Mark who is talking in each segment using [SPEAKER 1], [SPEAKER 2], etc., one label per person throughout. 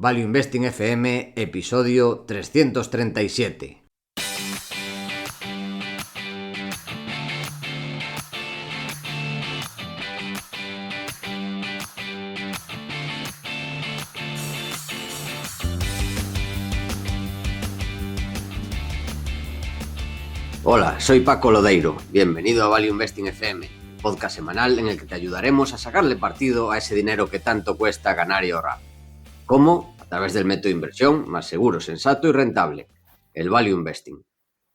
[SPEAKER 1] Value Investing FM, episodio 337. Hola, soy Paco Lodeiro. Bienvenido a Value Investing FM, podcast semanal en el que te ayudaremos a sacarle partido a ese dinero que tanto cuesta ganar y ahorrar. ¿Cómo? A través del método de inversión más seguro, sensato y rentable, el Value Investing.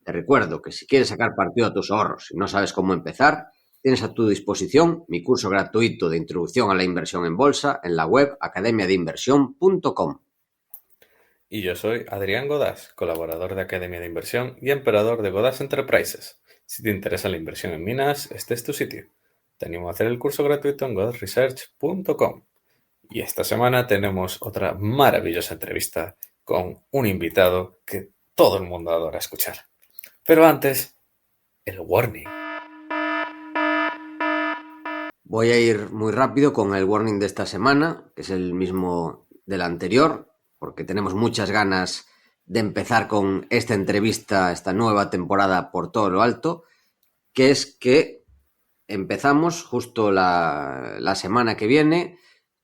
[SPEAKER 1] Te recuerdo que si quieres sacar partido a tus ahorros y no sabes cómo empezar, tienes a tu disposición mi curso gratuito de introducción a la inversión en bolsa en la web academiadeinversión.com.
[SPEAKER 2] Y yo soy Adrián Godás, colaborador de Academia de Inversión y emperador de Godás Enterprises. Si te interesa la inversión en minas, este es tu sitio. Te animo a hacer el curso gratuito en godasresearch.com. Y esta semana tenemos otra maravillosa entrevista con un invitado que todo el mundo adora escuchar. Pero antes, el warning.
[SPEAKER 1] Voy a ir muy rápido con el warning de esta semana, que es el mismo del anterior, porque tenemos muchas ganas de empezar con esta entrevista, esta nueva temporada por todo lo alto, que es que empezamos justo la semana que viene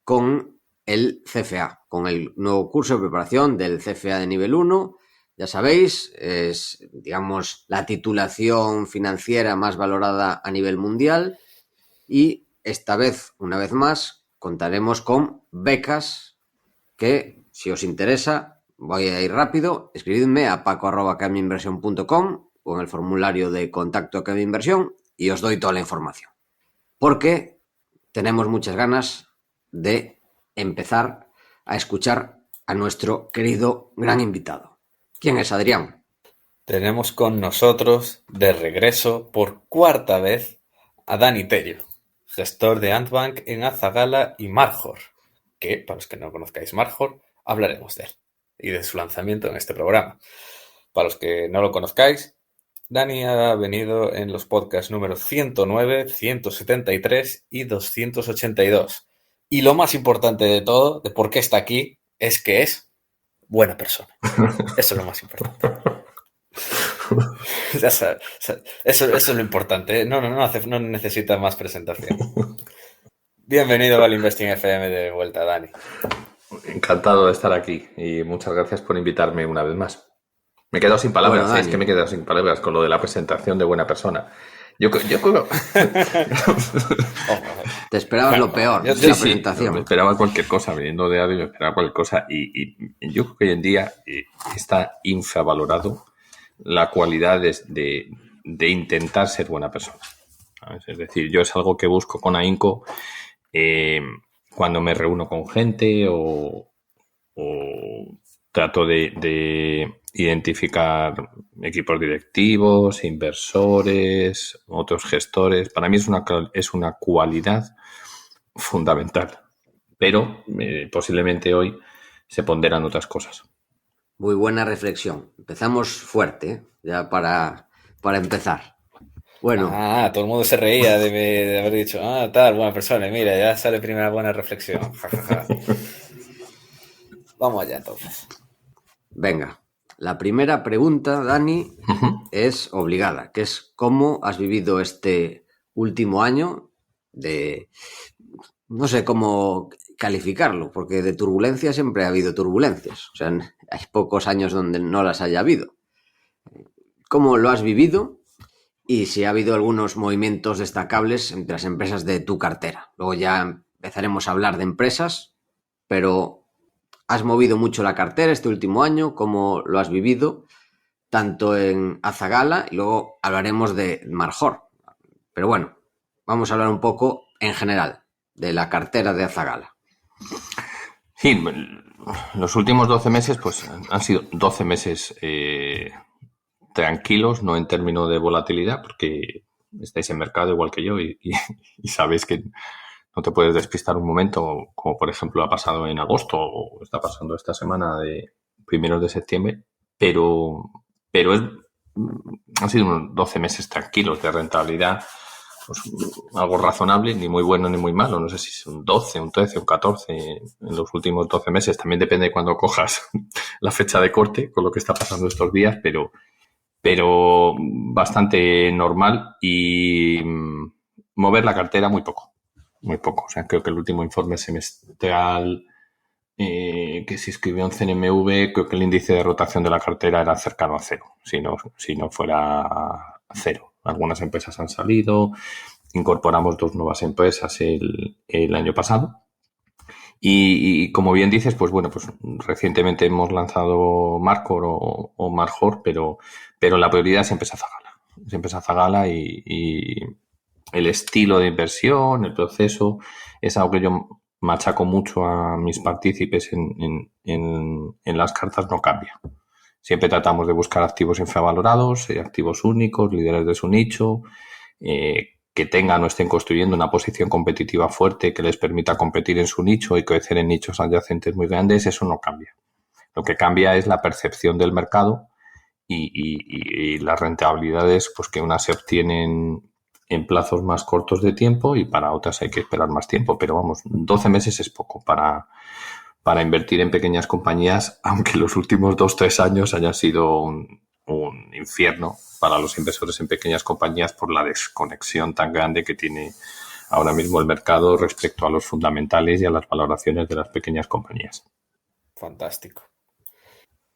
[SPEAKER 1] con el CFA, con el nuevo curso de preparación del CFA de nivel 1. Ya sabéis, es, digamos, la titulación financiera más valorada a nivel mundial y esta vez, una vez más, contaremos con becas que, si os interesa, voy a ir rápido, escribidme a paco@academiainversión.com o en el formulario de contacto Academia Inversión y os doy toda la información. Porque tenemos muchas ganas de empezar a escuchar a nuestro querido gran invitado. ¿Quién es, Adrián?
[SPEAKER 2] Tenemos con nosotros, de regreso por cuarta vez, a Dani Tello, gestor de Antbank en Azagala y Marjor, que, para los que no conozcáis Marjor, hablaremos de él y de su lanzamiento en este programa. Para los que no lo conozcáis, Dani ha venido en los podcasts número 109, 173 y 282. Y lo más importante de todo, de por qué está aquí, es que es buena persona. Eso es lo más importante. Ya sabes, eso es lo importante. No necesita más presentación. Bienvenido a Value Investing FM de vuelta, Dani.
[SPEAKER 3] Encantado de estar aquí y muchas gracias por invitarme una vez más. Me he quedado sin palabras,
[SPEAKER 1] Bueno,
[SPEAKER 3] es que me he quedado sin palabras con lo de la presentación de buena persona. Yo creo...
[SPEAKER 1] Te esperabas lo peor de la presentación.
[SPEAKER 3] Me esperaba cualquier cosa, viniendo de audio, me esperaba cualquier cosa y yo creo que hoy en día está infravalorado la cualidad de intentar ser buena persona. ¿Sabes? Es decir, yo es algo que busco con ahínco cuando me reúno con gente o trato de identificar equipos directivos, inversores, otros gestores. Para mí es una cualidad fundamental, pero posiblemente hoy se ponderan otras cosas.
[SPEAKER 1] Muy buena reflexión. Empezamos fuerte, ya para empezar. Bueno.
[SPEAKER 2] Todo el mundo se reía de haber dicho, tal, buena persona. Mira, ya sale primera buena reflexión. Vamos allá, entonces.
[SPEAKER 1] Venga. La primera pregunta, Dani, es obligada, que es ¿cómo has vivido este último año de... No sé cómo calificarlo, porque de turbulencia siempre ha habido turbulencias. O sea, hay pocos años donde no las haya habido. ¿Cómo lo has vivido? Y si ha habido algunos movimientos destacables entre las empresas de tu cartera. Luego ya empezaremos a hablar de empresas, pero ¿has movido mucho la cartera este último año? ¿Cómo lo has vivido? Tanto en Azagala y luego hablaremos de Marjor. Pero bueno, vamos a hablar un poco en general de la cartera de Azagala.
[SPEAKER 3] Sí, los últimos 12 meses pues han sido 12 meses tranquilos, no en términos de volatilidad, porque estáis en mercado igual que yo y sabéis que no te puedes despistar un momento, como por ejemplo ha pasado en agosto o está pasando esta semana de primeros de septiembre, pero han sido unos 12 meses tranquilos de rentabilidad pues, algo razonable, ni muy bueno ni muy malo. No sé si es un 12, un 13, un 14 en los últimos 12 meses. También depende de cuando cojas la fecha de corte, con lo que está pasando estos días, pero bastante normal y mover la cartera muy poco. Muy poco. O sea, creo que el último informe semestral que se escribió en CNMV, creo que el índice de rotación de la cartera era cercano a cero, si no fuera a cero. Algunas empresas han salido, incorporamos 2 nuevas empresas el año pasado. Y como bien dices, pues bueno, pues recientemente hemos lanzado Marcor o Marjor, pero la prioridad siempre es Azagala. Siempre es Azagala y el estilo de inversión, el proceso, es algo que yo machaco mucho a mis partícipes en las cartas, no cambia. Siempre tratamos de buscar activos infravalorados, activos únicos, líderes de su nicho, que tengan o estén construyendo una posición competitiva fuerte que les permita competir en su nicho y crecer en nichos adyacentes muy grandes. Eso no cambia. Lo que cambia es la percepción del mercado y las rentabilidades, pues que unas se obtienen en plazos más cortos de tiempo y para otras hay que esperar más tiempo. Pero vamos, 12 meses es poco para invertir en pequeñas compañías, aunque los últimos 2-3 años hayan sido un infierno para los inversores en pequeñas compañías por la desconexión tan grande que tiene ahora mismo el mercado respecto a los fundamentales y a las valoraciones de las pequeñas compañías.
[SPEAKER 2] Fantástico.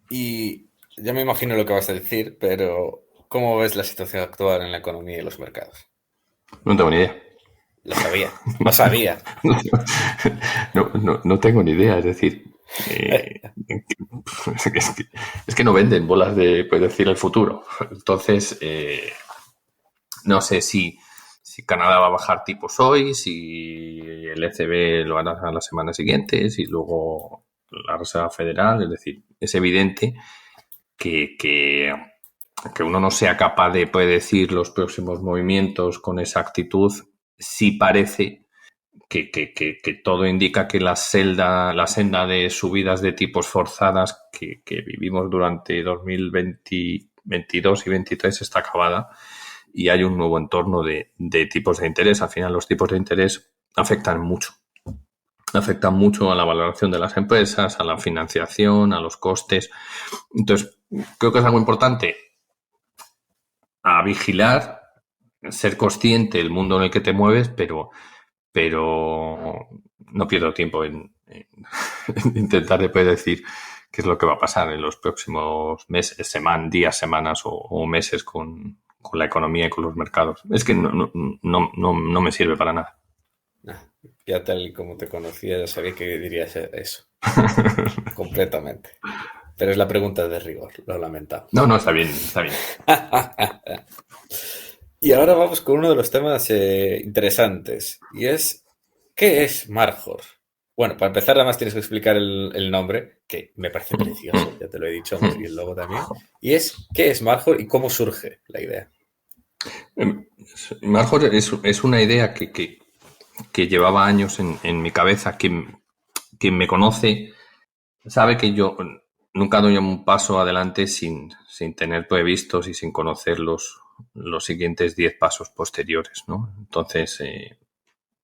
[SPEAKER 2] Y ya me imagino lo que vas a decir, pero ¿cómo ves la situación actual en la economía y los mercados?
[SPEAKER 3] No tengo ni idea.
[SPEAKER 2] Lo sabía.
[SPEAKER 3] No tengo ni idea, es decir, es que no venden bolas de predecir el futuro. Entonces, no sé si Canadá va a bajar tipos hoy, si el ECB lo hará la semana siguiente, si luego la Reserva Federal. Es decir, es evidente que uno no sea capaz de predecir los próximos movimientos con exactitud. Sí parece que todo indica que la senda de subidas de tipos forzadas que vivimos durante 2022 y 2023 está acabada y hay un nuevo entorno de tipos de interés. Al final los tipos de interés afectan mucho a la valoración de las empresas, a la financiación, a los costes. Entonces, creo que es algo importante a vigilar, ser consciente del mundo en el que te mueves, pero no pierdo tiempo en intentar predecir qué es lo que va a pasar en los próximos meses, días, semanas o meses con la economía y con los mercados. Es que no me sirve para nada.
[SPEAKER 2] Ya tal y como te conocía, ya sabía que dirías eso. Completamente. Pero es la pregunta de rigor, lo lamentamos.
[SPEAKER 3] No, está bien.
[SPEAKER 2] Y ahora vamos con uno de los temas interesantes, y es, ¿qué es Marjor? Bueno, para empezar, además tienes que explicar el nombre, que me parece precioso, ya te lo he dicho antes, y el logo también. Y es, ¿qué es Marjor y cómo surge la idea?
[SPEAKER 3] Marjor es una idea que llevaba años en mi cabeza. Quien me conoce sabe que yo nunca doy un paso adelante sin tener previstos y sin conocer los siguientes 10 pasos posteriores, ¿no? Entonces,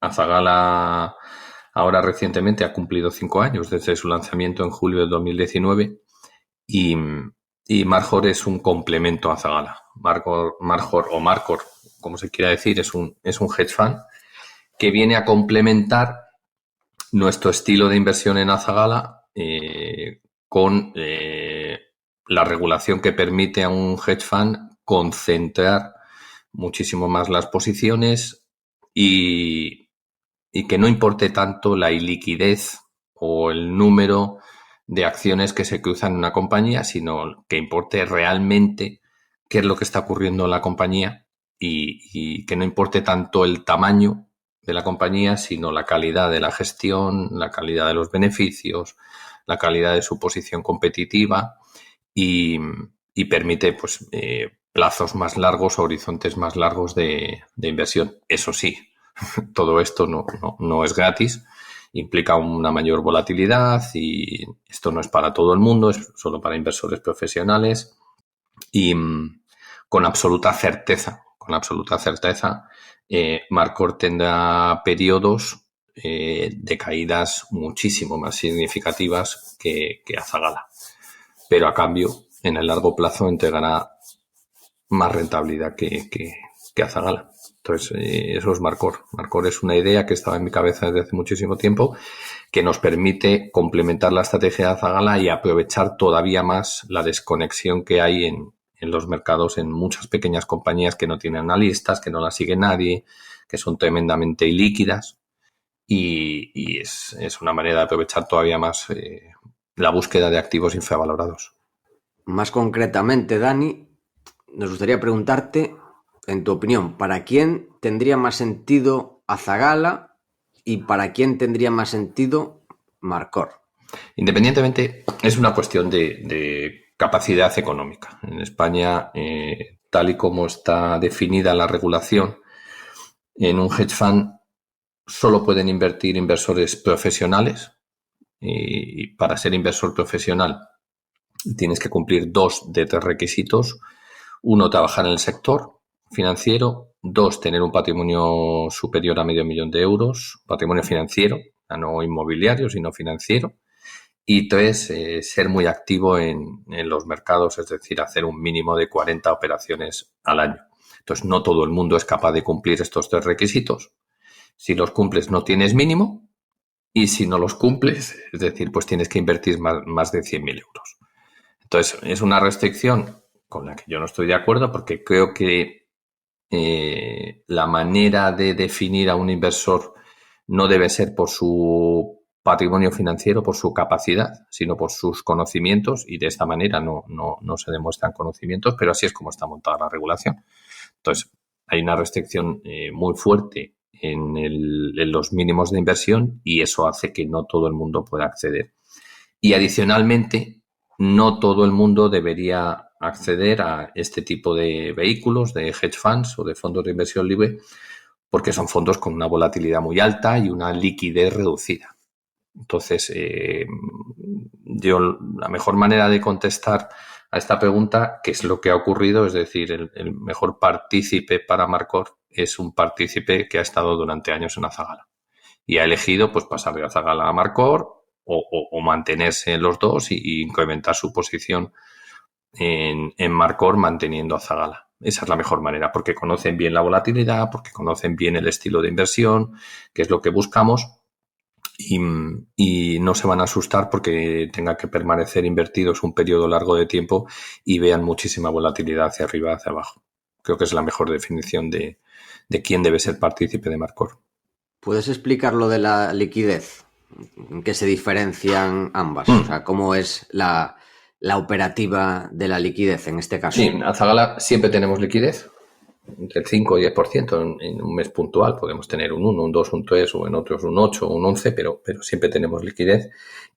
[SPEAKER 3] Azagala ahora recientemente ha cumplido 5 años desde su lanzamiento en julio de 2019 y Marjor es un complemento a Azagala. Marjor o Marcor, como se quiera decir, es un hedge fund que viene a complementar nuestro estilo de inversión en Azagala con la regulación que permite a un hedge fund concentrar muchísimo más las posiciones y que no importe tanto la iliquidez o el número de acciones que se cruzan en una compañía, sino que importe realmente qué es lo que está ocurriendo en la compañía y que no importe tanto el tamaño de la compañía, sino la calidad de la gestión, la calidad de los beneficios, la calidad de su posición competitiva y permite pues plazos más largos, horizontes más largos de inversión. Eso sí, todo esto no es gratis, implica una mayor volatilidad y esto no es para todo el mundo, es solo para inversores profesionales y con absoluta certeza Marcor tendrá periodos de caídas muchísimo más significativas que Azagala, pero a cambio, en el largo plazo, entregará más rentabilidad que Azagala. Entonces, eso es Marcor. Marcor es una idea que estaba en mi cabeza desde hace muchísimo tiempo, que nos permite complementar la estrategia de Azagala y aprovechar todavía más la desconexión que hay en los mercados, en muchas pequeñas compañías que no tienen analistas, que no las sigue nadie, que son tremendamente ilíquidas, y es una manera de aprovechar todavía más la búsqueda de activos infravalorados.
[SPEAKER 1] Más concretamente, Dani, nos gustaría preguntarte, en tu opinión, ¿para quién tendría más sentido Azagala y para quién tendría más sentido Marcor?
[SPEAKER 3] Independientemente, es una cuestión de capacidad económica. En España, tal y como está definida la regulación, en un hedge fund solo pueden invertir inversores profesionales, y para ser inversor profesional tienes que cumplir 2 de 3 requisitos. 1, trabajar en el sector financiero. 2, tener un patrimonio superior a $500,000 de euros, patrimonio financiero, no inmobiliario, sino financiero. Y 3, ser muy activo en los mercados, es decir, hacer un mínimo de 40 operaciones al año. Entonces, no todo el mundo es capaz de cumplir estos 3 requisitos. Si los cumples, no tienes mínimo. Y si no los cumples, es decir, pues tienes que invertir más de 100.000 euros. Entonces, es una restricción con la que yo no estoy de acuerdo, porque creo que la manera de definir a un inversor no debe ser por su patrimonio financiero, por su capacidad, sino por sus conocimientos, y de esta manera no se demuestran conocimientos, pero así es como está montada la regulación. Entonces, hay una restricción muy fuerte en los mínimos de inversión, y eso hace que no todo el mundo pueda acceder. Y adicionalmente, no todo el mundo debería acceder a este tipo de vehículos, de hedge funds o de fondos de inversión libre, porque son fondos con una volatilidad muy alta y una liquidez reducida. Entonces, la mejor manera de contestar a esta pregunta, ¿qué es lo que ha ocurrido? Es decir, el mejor partícipe para Marcor es un partícipe que ha estado durante años en Azagala y ha elegido pues pasar de Azagala a Marcor, o mantenerse en los dos y incrementar su posición en Marcor manteniendo Azagala. Esa es la mejor manera, porque conocen bien la volatilidad, porque conocen bien el estilo de inversión, que es lo que buscamos, y no se van a asustar porque tengan que permanecer invertidos un periodo largo de tiempo y vean muchísima volatilidad hacia arriba, hacia abajo. Creo que es la mejor definición de quién debe ser partícipe de Marcor.
[SPEAKER 1] ¿Puedes explicar lo de la liquidez? ¿En qué se diferencian ambas? O sea, ¿cómo es la operativa de la liquidez en este caso?
[SPEAKER 3] Sí, en Azagala siempre tenemos liquidez, entre el 5 y 10% en un mes puntual. Podemos tener un 1, un 2, un 3, o en otros un 8, un 11, pero siempre tenemos liquidez.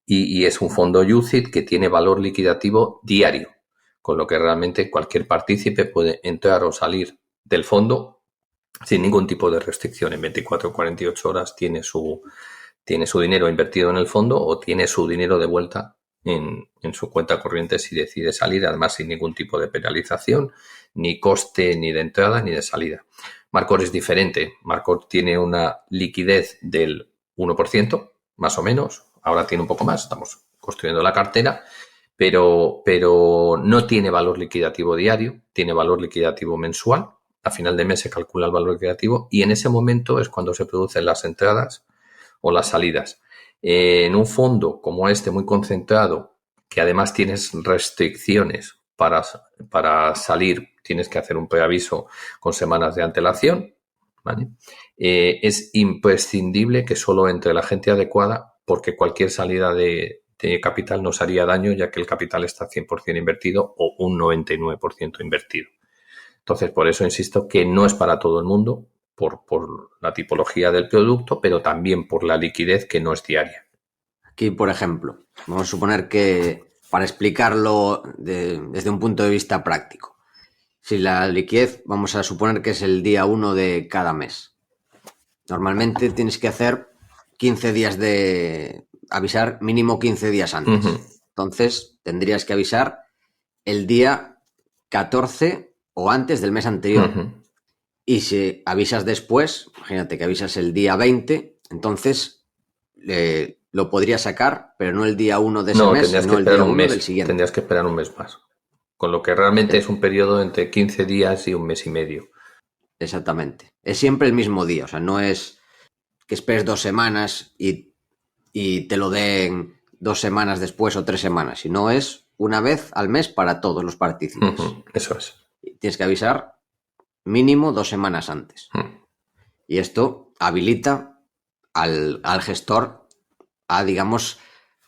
[SPEAKER 3] Y es un fondo UCITS que tiene valor liquidativo diario, con lo que realmente cualquier partícipe puede entrar o salir del fondo sin ningún tipo de restricción. En 24 o 48 horas tiene su dinero invertido en el fondo, o tiene su dinero de vuelta en su cuenta corriente si decide salir, además sin ningún tipo de penalización, ni coste ni de entrada ni de salida. Marcor es diferente. Marcor tiene una liquidez del 1%, más o menos. Ahora tiene un poco más, estamos construyendo la cartera, pero no tiene valor liquidativo diario, tiene valor liquidativo mensual. A final de mes se calcula el valor liquidativo y en ese momento es cuando se producen las entradas o las salidas. En un fondo como este, muy concentrado, que además tienes restricciones para salir, tienes que hacer un preaviso con semanas de antelación, ¿vale? Es imprescindible que solo entre la gente adecuada, porque cualquier salida de capital nos haría daño, ya que el capital está 100% invertido o un 99% invertido. Entonces, por eso insisto que no es para todo el mundo, por la tipología del producto, pero también por la liquidez, que no es diaria.
[SPEAKER 1] Aquí, por ejemplo, vamos a suponer que, para explicarlo desde un punto de vista práctico, si la liquidez, vamos a suponer que es el día 1 de cada mes. Normalmente tienes que hacer 15 días de avisar, mínimo 15 días antes.
[SPEAKER 3] Uh-huh.
[SPEAKER 1] Entonces, tendrías que avisar el día 14 o antes del mes anterior.
[SPEAKER 3] Uh-huh.
[SPEAKER 1] Y si avisas después, imagínate que avisas el día 20, entonces lo podrías sacar, pero no el día 1 de ese
[SPEAKER 3] No,
[SPEAKER 1] mes,
[SPEAKER 3] tendrías que
[SPEAKER 1] sino el
[SPEAKER 3] esperar
[SPEAKER 1] día
[SPEAKER 3] un
[SPEAKER 1] 1
[SPEAKER 3] mes.
[SPEAKER 1] del siguiente.
[SPEAKER 3] Tendrías que esperar un mes más. Con lo que realmente es un periodo entre 15 días y un mes y medio.
[SPEAKER 1] Exactamente. Es siempre el mismo día, o sea, no es que esperes 2 semanas y te lo den 2 semanas después o 3 semanas, sino es una vez al mes para todos los partícipes.
[SPEAKER 3] Eso es.
[SPEAKER 1] Y tienes que avisar mínimo 2 semanas antes. Y esto habilita al gestor a, digamos,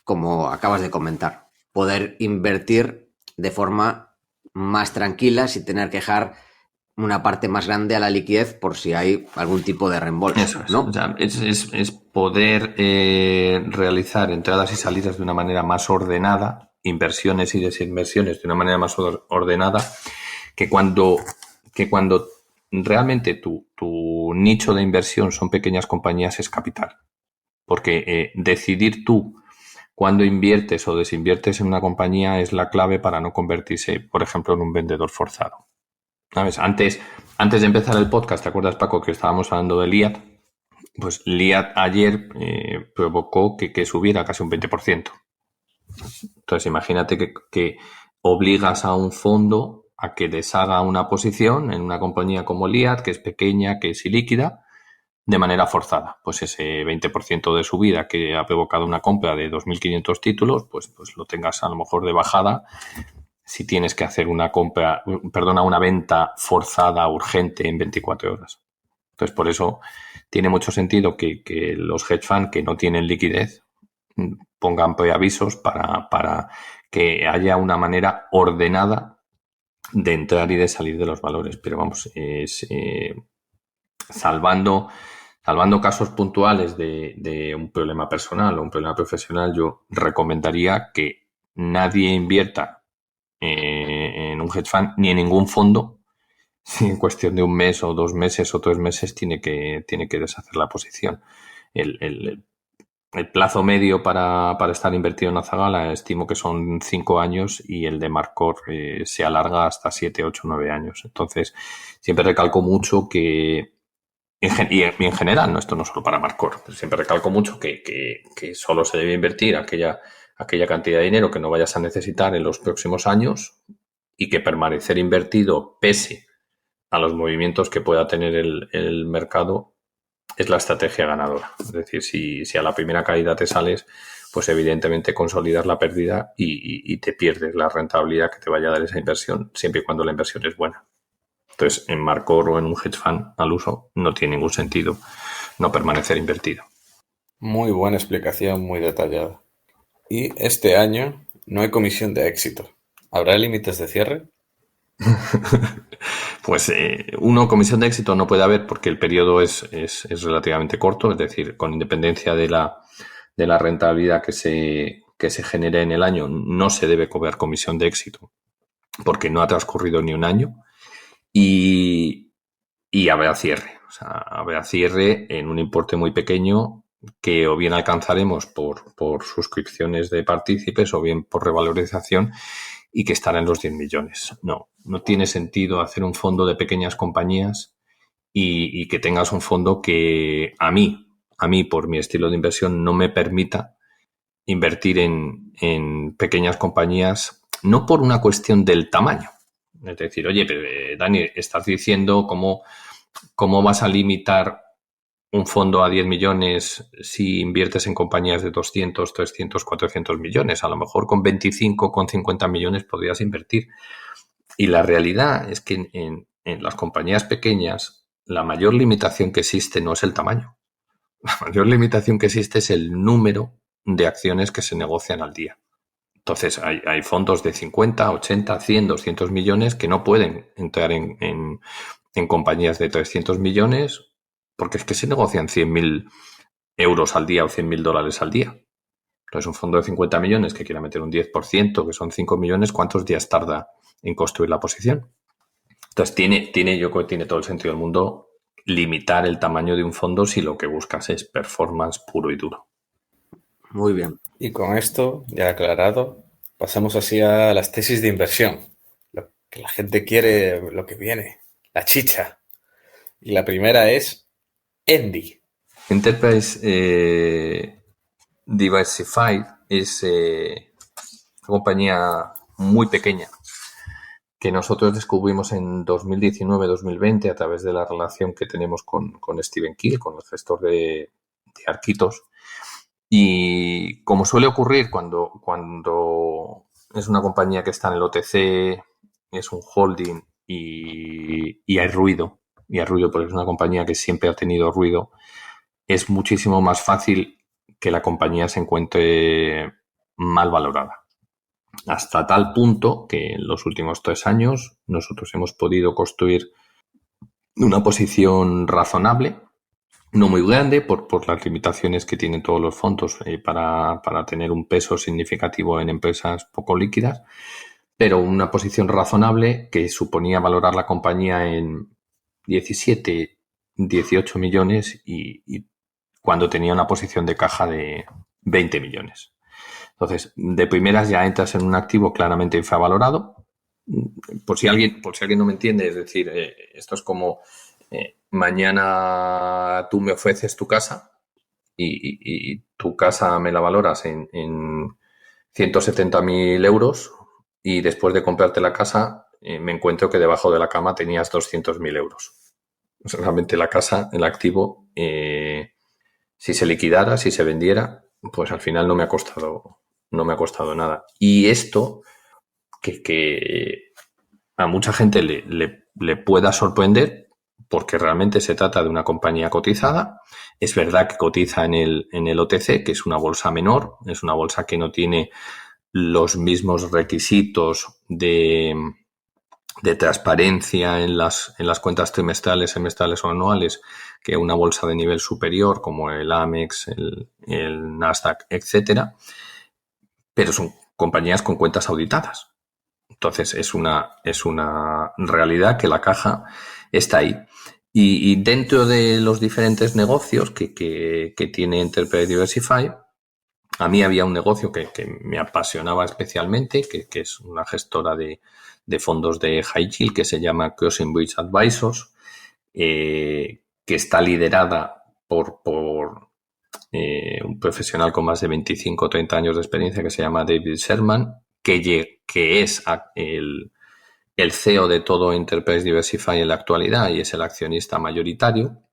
[SPEAKER 1] como acabas de comentar, poder invertir de forma más tranquila sin tener que dejar una parte más grande a la liquidez por si hay algún tipo de reembolso.
[SPEAKER 3] Eso es.
[SPEAKER 1] ¿No?
[SPEAKER 3] O sea, es poder realizar entradas y salidas de una manera más ordenada, inversiones y desinversiones de una manera más ordenada, que cuando realmente tu nicho de inversión son pequeñas compañías es capital. Porque decidir tú cuándo inviertes o desinviertes en una compañía es la clave para no convertirse, por ejemplo, en un vendedor forzado. ¿Sabes? Antes de empezar el podcast, ¿te acuerdas, Paco, que estábamos hablando de Liat? Pues Liat ayer provocó que subiera casi un 20%. Entonces, imagínate que obligas a un fondo a que deshaga una posición en una compañía como Liat, que es pequeña, que es ilíquida, de manera forzada. Pues ese 20% de subida que ha provocado una compra de 2.500 títulos, pues lo tengas a lo mejor de bajada si tienes que hacer una venta forzada, urgente en 24 horas. Entonces, por eso tiene mucho sentido que los hedge funds que no tienen liquidez pongan preavisos para que haya una manera ordenada de entrar y de salir de los valores. Pero vamos, salvando casos puntuales de un problema personal o un problema profesional, yo recomendaría que nadie invierta en un hedge fund ni en ningún fondo si en cuestión de un mes o 2 meses o 3 meses tiene que deshacer la posición. El plazo medio para estar invertido en Azagala estimo que son 5 años y el de Marcor se alarga hasta 7, 8, 9 años. Entonces, siempre recalco mucho que y en general, no, esto no solo para Marcor, pero siempre recalco mucho que solo se debe invertir aquella cantidad de dinero que no vayas a necesitar en los próximos años y que permanecer invertido pese a los movimientos que pueda tener el mercado es la estrategia ganadora. Es decir, si a la primera caída te sales, pues evidentemente consolidas la pérdida y te pierdes la rentabilidad que te vaya a dar esa inversión, siempre y cuando la inversión es buena. Entonces, en Marcor o en un hedge fund al uso no tiene ningún sentido no permanecer invertido.
[SPEAKER 2] Muy buena explicación, muy detallada. Y este año no hay comisión de éxito. ¿Habrá límites de cierre?
[SPEAKER 3] Pues comisión de éxito no puede haber porque el periodo es relativamente corto, es decir, con independencia de la rentabilidad que se genere en el año, no se debe cobrar comisión de éxito porque no ha transcurrido ni un año. Y habrá cierre. O sea, habrá cierre en un importe muy pequeño que o bien alcanzaremos por suscripciones de partícipes o bien por revalorización y que estará en los 10 millones. No tiene sentido hacer un fondo de pequeñas compañías y que tengas un fondo que a mí, por mi estilo de inversión, no me permita invertir en pequeñas compañías, no por una cuestión del tamaño. Es decir, oye, pero, Dani, estás diciendo cómo vas a limitar un fondo a 10 millones si inviertes en compañías de 200, 300, 400 millones. A lo mejor con 25, con 50 millones podrías invertir. Y la realidad es que en las compañías pequeñas la mayor limitación que existe no es el tamaño. La mayor limitación que existe es el número de acciones que se negocian al día. Entonces, hay fondos de 50, 80, 100, 200 millones que no pueden entrar en compañías de 300 millones porque es que se negocian 100.000 euros al día o 100.000 dólares al día. Entonces, un fondo de 50 millones que quiera meter un 10%, que son 5 millones, ¿cuántos días tarda en construir la posición? Entonces, yo creo que tiene todo el sentido del mundo limitar el tamaño de un fondo si lo que buscas es performance puro y duro.
[SPEAKER 1] Muy bien.
[SPEAKER 2] Y con esto ya aclarado, pasamos así a las tesis de inversión. Lo que la gente quiere, lo que viene, la chicha. Y la primera es Endy.
[SPEAKER 3] Enterprise Diversified es una compañía muy pequeña que nosotros descubrimos en 2019-2020 a través de la relación que tenemos con Steven Keel, con el gestor de Arquitos. Y como suele ocurrir cuando es una compañía que está en el OTC, es un holding y hay ruido, porque es una compañía que siempre ha tenido ruido, es muchísimo más fácil que la compañía se encuentre mal valorada. Hasta tal punto que en los últimos 3 años nosotros hemos podido construir una posición razonable, no muy grande por las limitaciones que tienen todos los fondos para tener un peso significativo en empresas poco líquidas, pero una posición razonable que suponía valorar la compañía en 17, 18 millones y cuando tenía una posición de caja de 20 millones. Entonces, de primeras ya entras en un activo claramente infravalorado. Por si alguien no me entiende, es decir, esto es como mañana tú me ofreces tu casa y tu casa me la valoras en 170.000 euros y después de comprarte la casa me encuentro que debajo de la cama tenías 200.000 euros. O sea, realmente la casa, el activo, si se liquidara, si se vendiera, pues al final no me ha costado nada. Y esto que a mucha gente le pueda sorprender porque realmente se trata de una compañía cotizada. Es verdad que cotiza en el OTC, que es una bolsa menor, es una bolsa que no tiene los mismos requisitos de transparencia en las cuentas trimestrales, semestrales o anuales que una bolsa de nivel superior como el Amex, el Nasdaq, etcétera, pero son compañías con cuentas auditadas. Entonces es una realidad que la caja está ahí. Y dentro de los diferentes negocios que tiene Enterprise Diversified, a mí había un negocio que me apasionaba especialmente, que es una gestora de fondos de high yield que se llama Crossing Bridge Advisors, que está liderada por un profesional con más de 25 o 30 años de experiencia que se llama David Sherman, que es el CEO de todo Enterprise Diversified en la actualidad y es el accionista mayoritario,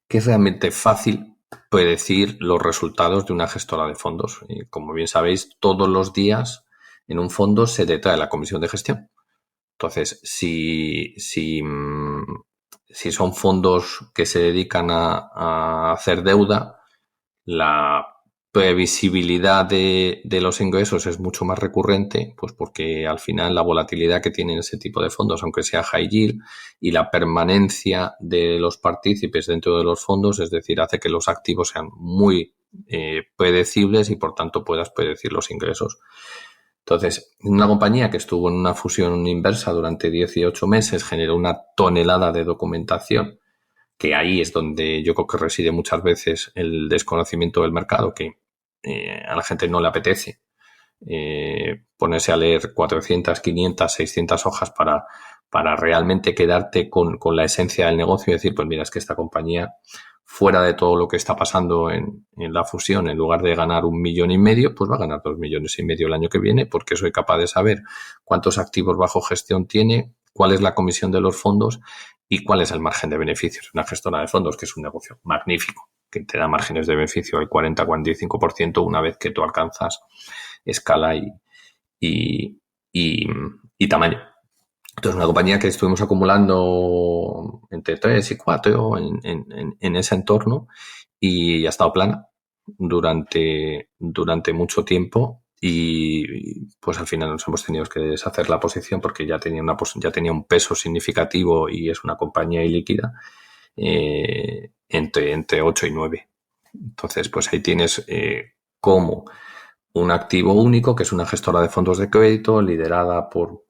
[SPEAKER 3] que es realmente fácil predecir los resultados de una gestora de fondos. Y como bien sabéis, todos los días en un fondo se detrae la comisión de gestión. Entonces, si son fondos que se dedican a hacer deuda, la previsibilidad de los ingresos es mucho más recurrente, pues porque al final la volatilidad que tienen ese tipo de fondos, aunque sea high yield, y la permanencia de los partícipes dentro de los fondos, es decir, hace que los activos sean muy predecibles y por tanto puedas predecir los ingresos. Entonces, una compañía que estuvo en una fusión inversa durante 18 meses generó una tonelada de documentación, que ahí es donde yo creo que reside muchas veces el desconocimiento del mercado, que a la gente no le apetece ponerse a leer 400, 500, 600 hojas para realmente quedarte con la esencia del negocio y decir, pues mira, es que esta compañía, fuera de todo lo que está pasando en la fusión, en lugar de ganar 1,5 millones, pues va a ganar 2,5 millones el año que viene, porque soy capaz de saber cuántos activos bajo gestión tiene, cuál es la comisión de los fondos y cuál es el margen de beneficios. Una gestora de fondos, que es un negocio magnífico, que te da márgenes de beneficio del 40-45% una vez que tú alcanzas escala y tamaño. Entonces, una compañía que estuvimos acumulando entre 3 y 4 en ese entorno y ha estado plana durante mucho tiempo y pues al final nos hemos tenido que deshacer la posición porque ya tenía un peso significativo y es una compañía ilíquida entre 8 y 9. Entonces, pues ahí tienes como un activo único, que es una gestora de fondos de crédito liderada por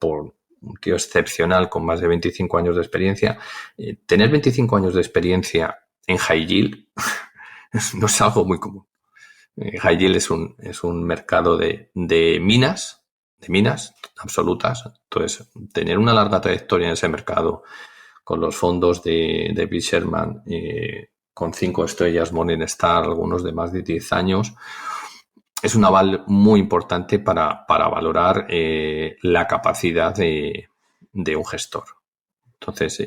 [SPEAKER 3] un tío excepcional con más de 25 años de experiencia. Tener 25 años de experiencia en high yield no es algo muy común. High yield es un mercado de minas absolutas. Entonces, tener una larga trayectoria en ese mercado los fondos de Bill Sherman, con 5 estrellas Morningstar, algunos de más de 10 años, es un aval muy importante para valorar la capacidad de un gestor. Entonces,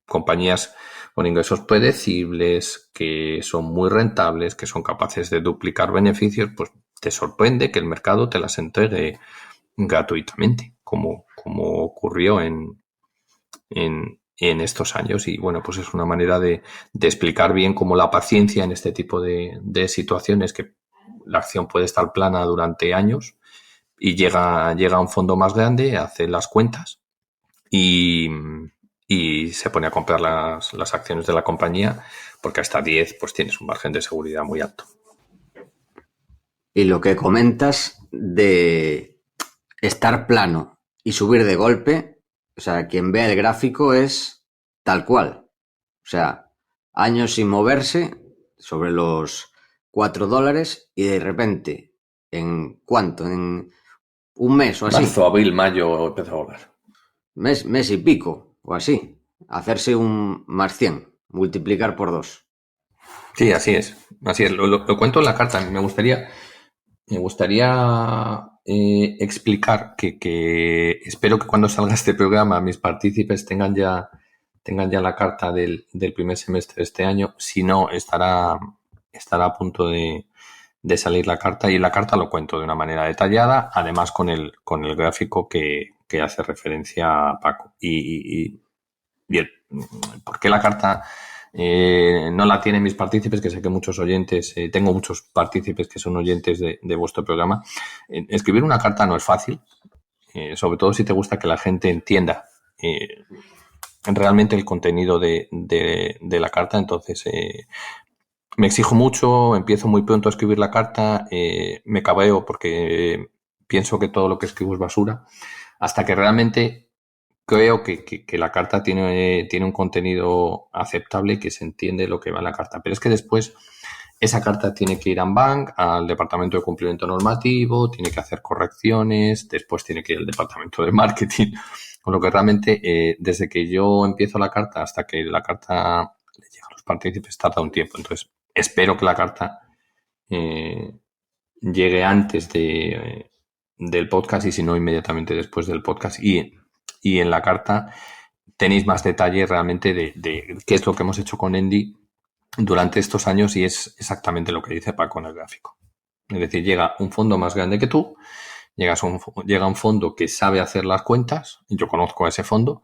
[SPEAKER 3] compañías con ingresos predecibles, que son muy rentables, que son capaces de duplicar beneficios, pues te sorprende que el mercado te las entregue gratuitamente, como ocurrió en estos años. Y bueno, pues es una manera de explicar bien cómo la paciencia en este tipo de situaciones, que la acción puede estar plana durante años y llega un fondo más grande, hace las cuentas y se pone a comprar las acciones de la compañía, porque hasta 10 pues tienes un margen de seguridad muy alto.
[SPEAKER 1] Y lo que comentas de estar plano y subir de golpe, o sea, quien vea el gráfico es tal cual. O sea, años sin moverse sobre los $4 y de repente, ¿en cuánto? En un mes o así.
[SPEAKER 3] Marzo, abril, mayo empezó a volar.
[SPEAKER 1] Mes y pico o así. Hacerse un más 100, multiplicar por 2.
[SPEAKER 3] Sí, así es. Así es. Lo cuento en la carta. Me gustaría explicar que espero que cuando salga este programa mis partícipes tengan ya la carta del primer semestre de este año. Si no, estará a punto de salir la carta, y en la carta lo cuento de una manera detallada, además con el gráfico que hace referencia a Paco. Y ¿por qué la carta no la tienen mis partícipes? Que sé que muchos oyentes, tengo muchos partícipes que son oyentes de vuestro programa. Escribir una carta no es fácil, sobre todo si te gusta que la gente entienda realmente el contenido de la carta. Entonces, me exijo mucho, empiezo muy pronto a escribir la carta, me cabreo porque pienso que todo lo que escribo es basura, hasta que realmente creo que la carta tiene un contenido aceptable, que se entiende lo que va en la carta. Pero es que después esa carta tiene que ir a Bank, al departamento de cumplimiento normativo, tiene que hacer correcciones, después tiene que ir al departamento de marketing, con lo que realmente desde que yo empiezo la carta hasta que la carta le llega a los partícipes tarda un tiempo. Entonces, espero que la carta llegue antes del podcast, y si no, inmediatamente después del podcast. Y en la carta tenéis más detalle realmente de qué es lo que hemos hecho con Endy durante estos años, y es exactamente lo que dice Paco en el gráfico. Es decir, llega un fondo más grande que tú, llega un fondo que sabe hacer las cuentas, yo conozco a ese fondo,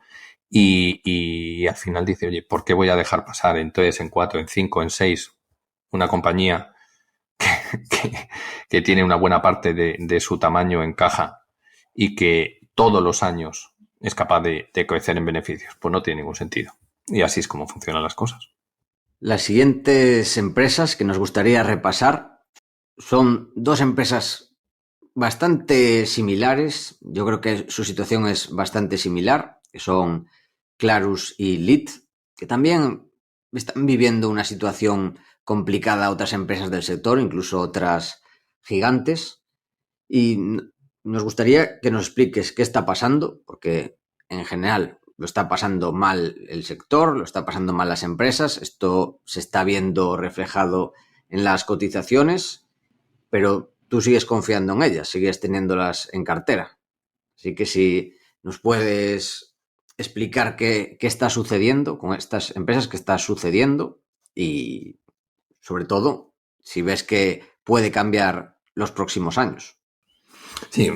[SPEAKER 3] y al final dice, oye, ¿por qué voy a dejar pasar en 3, en 4, en 5, en 6 una compañía que tiene una buena parte de su tamaño en caja y que todos los años es capaz de crecer en beneficios? Pues no tiene ningún sentido. Y así es como funcionan las cosas.
[SPEAKER 1] Las siguientes empresas que nos gustaría repasar son dos empresas bastante similares. Yo creo que su situación es bastante similar, que son Clarus y Lit, que también están viviendo una situación complicada a otras empresas del sector, incluso otras gigantes. Y nos gustaría que nos expliques qué está pasando, porque en general lo está pasando mal el sector, lo está pasando mal las empresas, esto se está viendo reflejado en las cotizaciones, pero tú sigues confiando en ellas, sigues teniéndolas en cartera. Así que si nos puedes explicar qué está sucediendo con estas empresas, qué está sucediendo, y sobre todo si ves que puede cambiar los próximos años.
[SPEAKER 3] Sí.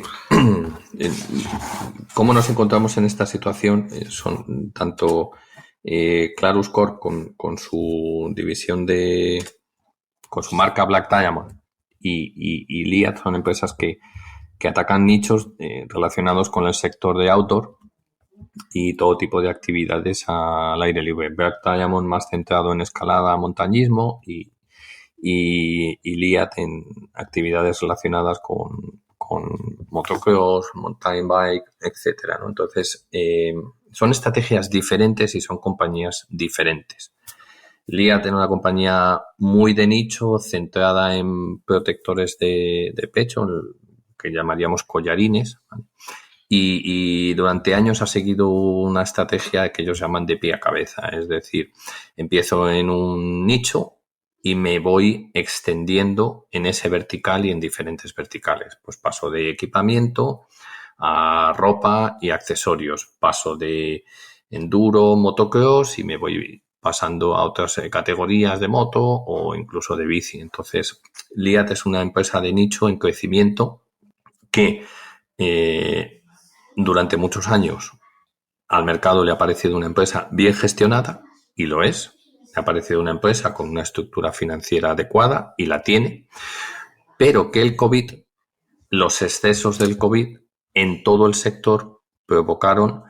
[SPEAKER 3] ¿Cómo nos encontramos en esta situación? Son tanto Clarus Corp con su división con su marca Black Diamond y Liat, son empresas que atacan nichos relacionados con el sector de outdoor y todo tipo de actividades al aire libre. Black Diamond más centrado en escalada, montañismo, y Liat en actividades relacionadas con motocross, mountain bike, etcétera, ¿no? Entonces, son estrategias diferentes y son compañías diferentes. Liat es una compañía muy de nicho, centrada en protectores de pecho, que llamaríamos collarines, ¿vale? y durante años ha seguido una estrategia que ellos llaman de pie a cabeza. Es decir, empiezo en un nicho y me voy extendiendo en ese vertical y en diferentes verticales. Pues paso de equipamiento a ropa y accesorios. Paso de enduro, motocross y me voy pasando a otras categorías de moto o incluso de bici. Entonces, Liat es una empresa de nicho en crecimiento que durante muchos años al mercado le ha parecido una empresa bien gestionada, y lo es. Le ha parecido una empresa con una estructura financiera adecuada, y la tiene, pero que el COVID, los excesos del COVID en todo el sector provocaron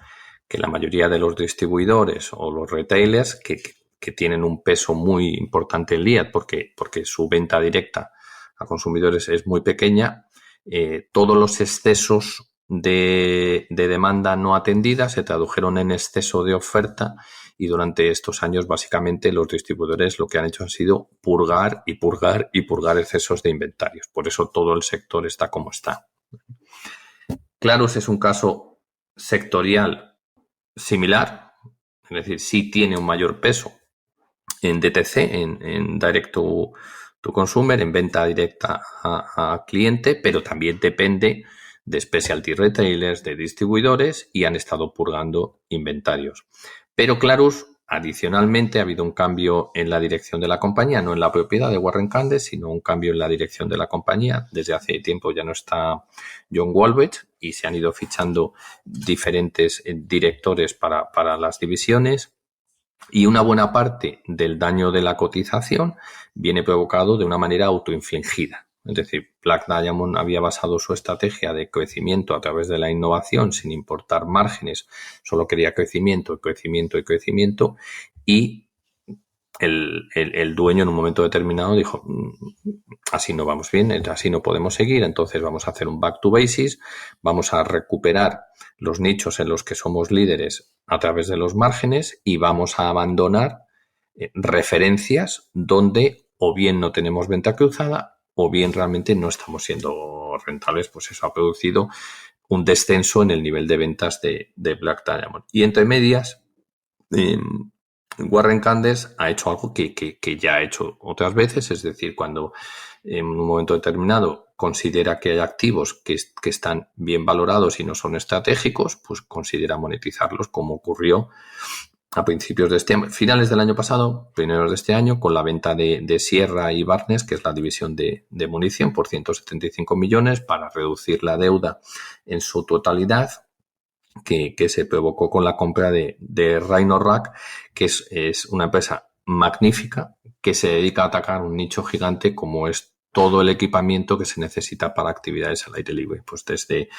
[SPEAKER 3] que la mayoría de los distribuidores o los retailers que tienen un peso muy importante en Liat porque su venta directa a consumidores es muy pequeña, todos los excesos de demanda no atendida se tradujeron en exceso de oferta, y durante estos años básicamente los distribuidores lo que han hecho ha sido purgar y purgar y purgar excesos de inventarios. Por eso todo el sector está como está. Clarus es un caso sectorial similar, es decir, sí tiene un mayor peso en DTC, en Direct to Consumer, en venta directa a cliente, pero también depende de specialty retailers, de distribuidores, y han estado purgando inventarios. Pero Clarus, adicionalmente, ha habido un cambio en la dirección de la compañía, no en la propiedad de Warren Candes, sino un cambio en la dirección de la compañía. Desde hace tiempo ya no está John Walbridge y se han ido fichando diferentes directores para las divisiones. Y una buena parte del daño de la cotización viene provocado de una manera autoinfligida. Es decir, Black Diamond había basado su estrategia de crecimiento a través de la innovación sin importar márgenes, solo quería crecimiento, crecimiento y crecimiento, y el dueño en un momento determinado dijo, así no vamos bien, así no podemos seguir, entonces vamos a hacer un back to basics, vamos a recuperar los nichos en los que somos líderes a través de los márgenes y vamos a abandonar referencias donde o bien no tenemos venta cruzada o bien realmente no estamos siendo rentables. Pues eso ha producido un descenso en el nivel de ventas de Black Diamond. Y entre medias, Warren Candes ha hecho algo que ya ha hecho otras veces, es decir, cuando en un momento determinado considera que hay activos que están bien valorados y no son estratégicos, pues considera monetizarlos, como ocurrió a principios de este año, finales del año pasado, primeros de este año, con la venta de Sierra y Barnes, que es la división de munición, por 175 millones para reducir la deuda en su totalidad, que se provocó con la compra de Rhino-Rack, que es una empresa magnífica que se dedica a atacar un nicho gigante como es todo el equipamiento que se necesita para actividades al aire libre. Pues desde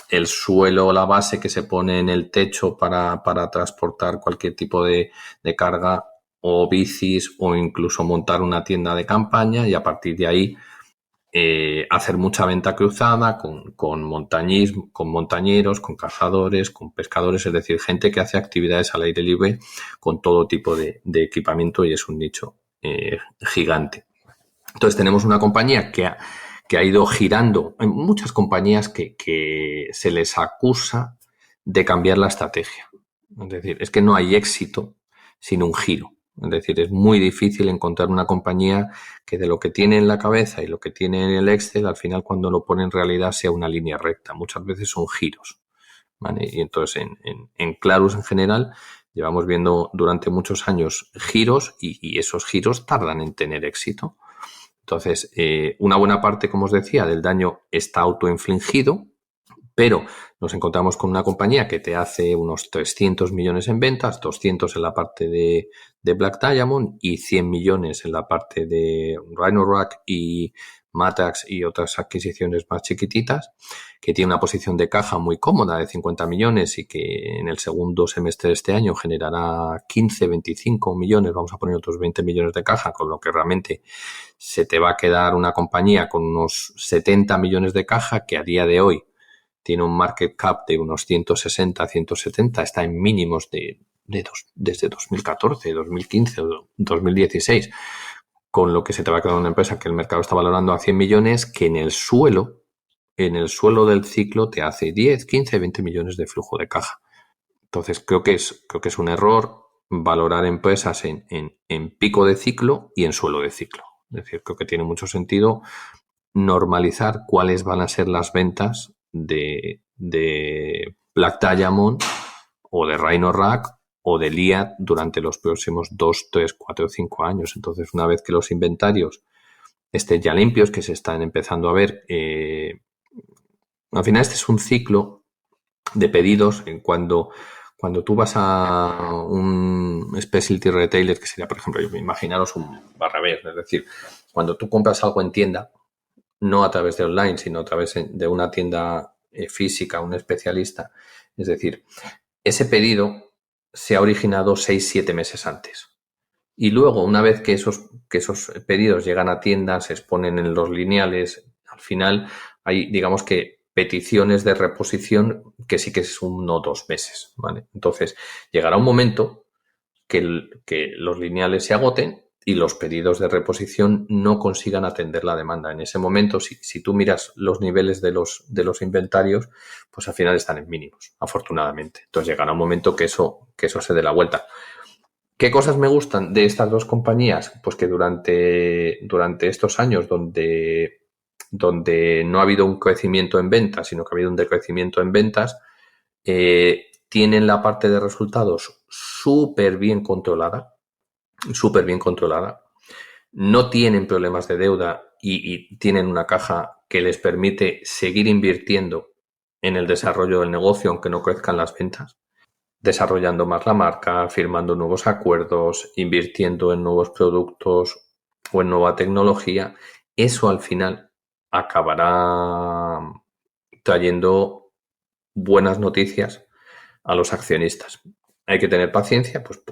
[SPEAKER 3] el suelo, la base que se pone en el techo para transportar cualquier tipo de carga, o bicis, o incluso montar una tienda de campaña, y a partir de ahí hacer mucha venta cruzada con montañismo, con montañeros, con cazadores, con pescadores, es decir, gente que hace actividades al aire libre con todo tipo de equipamiento, y es un nicho gigante. Entonces tenemos una compañía que ha ido girando. Hay muchas compañías que se les acusa de cambiar la estrategia. Es decir, es que no hay éxito sin un giro. Es decir, es muy difícil encontrar una compañía que de lo que tiene en la cabeza y lo que tiene en el Excel, al final cuando lo pone en realidad sea una línea recta. Muchas veces son giros, ¿vale? Y entonces en Clarus en general llevamos viendo durante muchos años giros, y esos giros tardan en tener éxito. Entonces, una buena parte, como os decía, del daño está autoinfligido, pero nos encontramos con una compañía que te hace unos 300 millones en ventas, 200 en la parte de Black Diamond y 100 millones en la parte de Rhino-Rack y Matrax y otras adquisiciones más chiquititas, que tiene una posición de caja muy cómoda de 50 millones y que en el segundo semestre de este año generará 15, 25 millones, vamos a poner otros 20 millones de caja, con lo que realmente se te va a quedar una compañía con unos 70 millones de caja, que a día de hoy tiene un market cap de unos 160, 170, está en mínimos desde 2014, 2015 o 2016, con lo que se te va a quedar una empresa que el mercado está valorando a 100 millones, que en el suelo en el suelo del ciclo te hace 10, 15, 20 millones de flujo de caja. Entonces creo que es un error valorar empresas en pico de ciclo y en suelo de ciclo. Es decir, creo que tiene mucho sentido normalizar cuáles van a ser las ventas de Black Diamond o de Rhino-Rack o de Liat durante los próximos 2, 3, 4 o 5 años. Entonces, una vez que los inventarios estén ya limpios, que se están empezando a ver, al final este es un ciclo de pedidos cuando tú vas a un specialty retailer, que sería, por ejemplo, imaginaros un Barrabés, es decir, cuando tú compras algo en tienda, no a través de online, sino a través de una tienda física, un especialista, es decir, ese pedido se ha originado 6-7 meses antes. Y luego, una vez que esos pedidos llegan a tiendas, se exponen en los lineales, al final hay, digamos que, peticiones de reposición que sí que es 1 o 2 meses, ¿vale? Entonces, llegará un momento que los lineales se agoten y los pedidos de reposición no consigan atender la demanda. En ese momento, si tú miras los niveles de los inventarios, pues al final están en mínimos, afortunadamente. Entonces, llegará un momento que eso se dé la vuelta. ¿Qué cosas me gustan de estas dos compañías? Pues que durante estos años donde no ha habido un crecimiento en ventas, sino que ha habido un decrecimiento en ventas, tienen la parte de resultados súper bien controlada, no tienen problemas de deuda y tienen una caja que les permite seguir invirtiendo en el desarrollo del negocio, aunque no crezcan las ventas, desarrollando más la marca, firmando nuevos acuerdos, invirtiendo en nuevos productos o en nueva tecnología. Eso al final acabará trayendo buenas noticias a los accionistas. Hay que tener paciencia, pues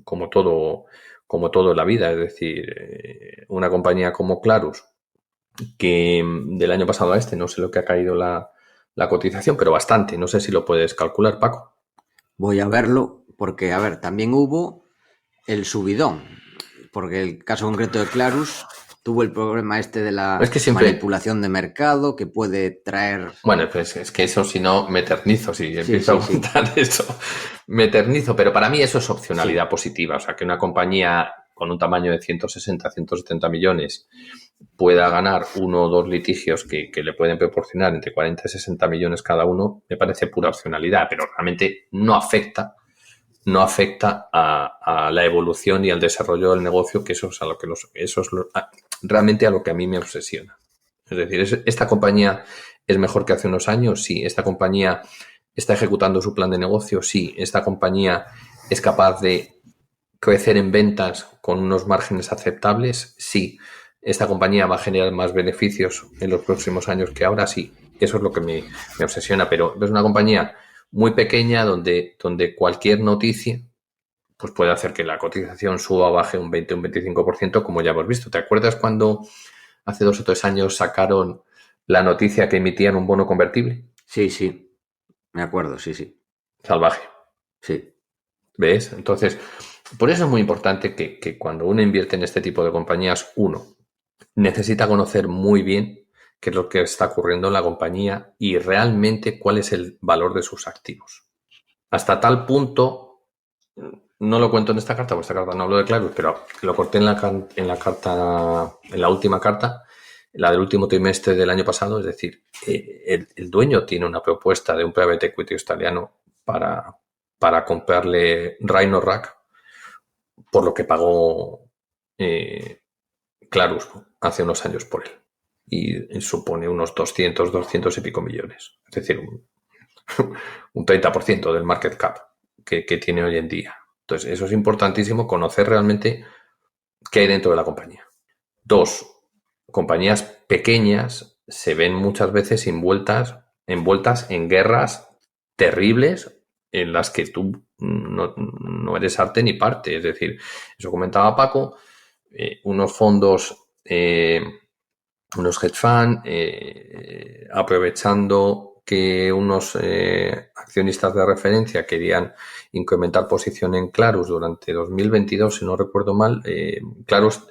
[SPEAKER 3] como todo en la vida. Es decir, una compañía como Clarus, que del año pasado a este, no sé lo que ha caído la cotización, pero bastante. No sé si lo puedes calcular, Paco.
[SPEAKER 1] Voy a verlo porque, a ver, también hubo el subidón, porque el caso concreto de Clarus tuvo el problema de la manipulación de mercado que puede traer...
[SPEAKER 3] Bueno, pues es que eso, si no, me eternizo, si empiezo a contar eso, me eternizo, pero para mí eso es opcionalidad positiva, o sea, que una compañía con un tamaño de 160, 170 millones pueda ganar 1 o 2 litigios que le pueden proporcionar entre 40 y 60 millones cada uno, me parece pura opcionalidad, pero realmente no afecta a la evolución y al desarrollo del negocio, que eso es realmente a lo que a mí me obsesiona. Es decir, ¿esta compañía es mejor que hace unos años? Sí. ¿Esta compañía está ejecutando su plan de negocio? Sí. ¿Esta compañía es capaz de crecer en ventas con unos márgenes aceptables? Sí. ¿Esta compañía va a generar más beneficios en los próximos años que ahora? Sí. Eso es lo que me obsesiona, pero es una compañía muy pequeña donde cualquier noticia pues puede hacer que la cotización suba o baje un 20 o un 25%, como ya hemos visto. ¿Te acuerdas cuando hace 2 o 3 años sacaron la noticia que emitían un bono convertible?
[SPEAKER 1] Sí, me acuerdo, sí.
[SPEAKER 3] Salvaje.
[SPEAKER 1] Sí.
[SPEAKER 3] ¿Ves? Entonces, por eso es muy importante que cuando uno invierte en este tipo de compañías, uno necesita conocer muy bien qué es lo que está ocurriendo en la compañía y realmente cuál es el valor de sus activos. Hasta tal punto, no lo cuento en esta carta, porque esta carta no hablo de Clarus, pero lo corté en la última carta, la del último trimestre del año pasado. Es decir, el dueño tiene una propuesta de un private equity australiano para comprarle Rhino-Rack por lo que pagó Clarus hace unos años por él. Y supone unos 200 y pico millones. Es decir, un 30% del market cap que tiene hoy en día. Entonces, eso es importantísimo, conocer realmente qué hay dentro de la compañía. 2, compañías pequeñas se ven muchas veces envueltas en guerras terribles en las que tú no eres arte ni parte. Es decir, eso comentaba Paco, unos fondos, unos hedge funds, aprovechando que unos accionistas de referencia querían incrementar posición en Clarus durante 2022, si no recuerdo mal. Clarus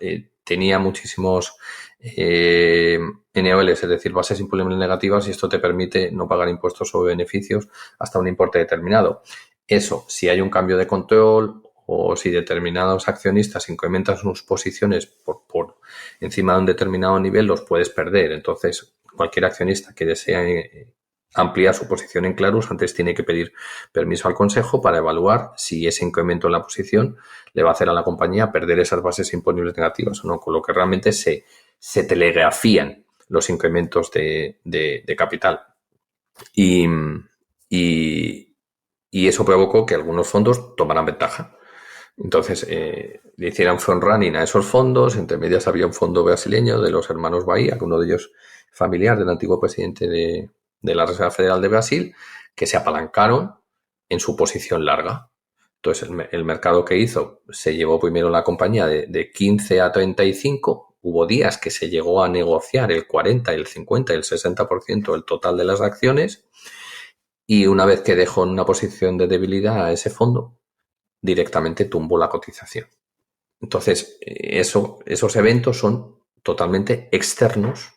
[SPEAKER 3] tenía muchísimos NOLs, es decir, bases imponibles negativas, y esto te permite no pagar impuestos sobre beneficios hasta un importe determinado. Eso, si hay un cambio de control o si determinados accionistas incrementan sus posiciones por encima de un determinado nivel, los puedes perder. Entonces, cualquier accionista que desee ampliar su posición en Clarus antes tiene que pedir permiso al consejo para evaluar si ese incremento en la posición le va a hacer a la compañía perder esas bases imponibles negativas o no, con lo que realmente se telegrafían los incrementos de capital. Y eso provocó que algunos fondos tomaran ventaja. Entonces, le hicieran front running a esos fondos. Entre medias había un fondo brasileño de los hermanos Bahía, que uno de ellos familiar del antiguo presidente de la Reserva Federal de Brasil, que se apalancaron en su posición larga. Entonces, el mercado que hizo se llevó primero la compañía de 15 a 35. Hubo días que se llegó a negociar el 40, el 50 y el 60% del total de las acciones. Y una vez que dejó en una posición de debilidad a ese fondo, directamente tumbó la cotización. Entonces, esos eventos son totalmente externos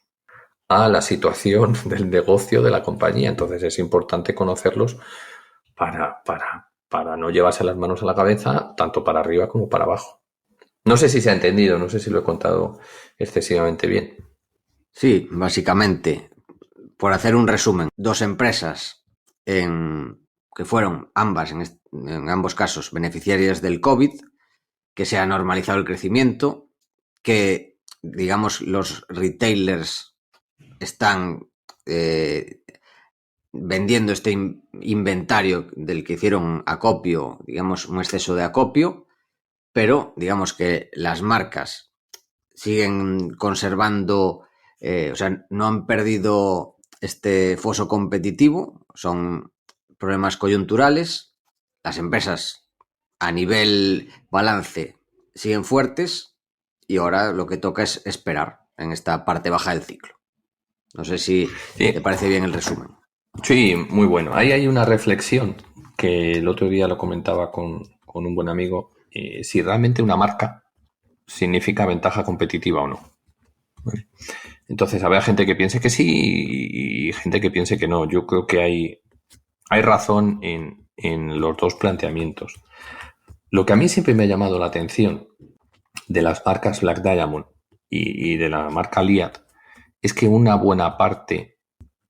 [SPEAKER 3] a la situación del negocio de la compañía. Entonces, es importante conocerlos para no llevarse las manos a la cabeza, tanto para arriba como para abajo. No sé si se ha entendido, no sé si lo he contado excesivamente bien.
[SPEAKER 1] Sí, básicamente, por hacer un resumen, dos empresas que fueron ambas, en ambos casos, beneficiarias del COVID, que se ha normalizado el crecimiento, que, digamos, los retailers están vendiendo este inventario del que hicieron acopio, digamos, un exceso de acopio, pero digamos que las marcas siguen conservando, o sea, no han perdido este foso competitivo, son problemas coyunturales. Las empresas a nivel balance siguen fuertes y ahora lo que toca es esperar en esta parte baja del ciclo. No sé si te parece bien el resumen.
[SPEAKER 3] Sí, muy bueno. Ahí hay una reflexión que el otro día lo comentaba con un buen amigo, si realmente una marca significa ventaja competitiva o no. ¿Vale? Entonces, habrá gente que piense que sí y gente que piense que no. Yo creo que hay razón en los dos planteamientos. Lo que a mí siempre me ha llamado la atención de las marcas Black Diamond y de la marca Liat es que una buena parte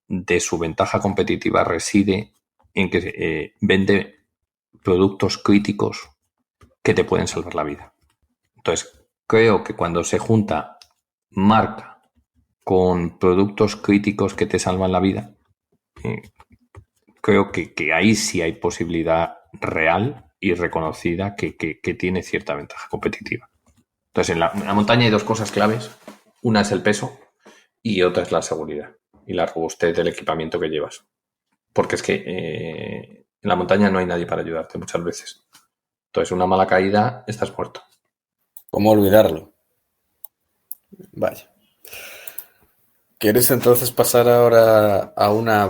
[SPEAKER 3] de su ventaja competitiva reside en que vende productos críticos que te pueden salvar la vida. Entonces, creo que cuando se junta marca con productos críticos que te salvan la vida, creo que ahí sí hay posibilidad real y reconocida que tiene cierta ventaja competitiva. Entonces, en la montaña hay dos cosas claves. Una es el peso y otra es la seguridad y la robustez del equipamiento que llevas. Porque es que en la montaña no hay nadie para ayudarte muchas veces. Entonces, una mala caída, estás muerto.
[SPEAKER 2] ¿Cómo olvidarlo? Vaya. ¿Quieres entonces pasar ahora a una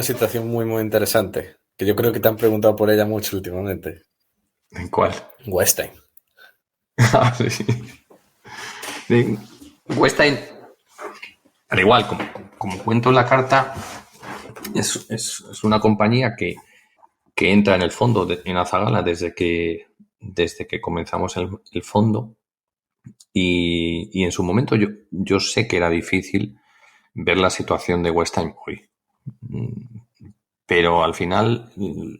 [SPEAKER 2] situación muy interesante? Que yo creo que te han preguntado por ella mucho últimamente.
[SPEAKER 3] ¿En cuál?
[SPEAKER 2] Westheim.
[SPEAKER 3] Sí. Westheim, al igual, como cuento en la carta, es una compañía que entra en el fondo en Azagala desde que comenzamos el fondo y en su momento yo sé que era difícil ver la situación de Westheim hoy, pero al final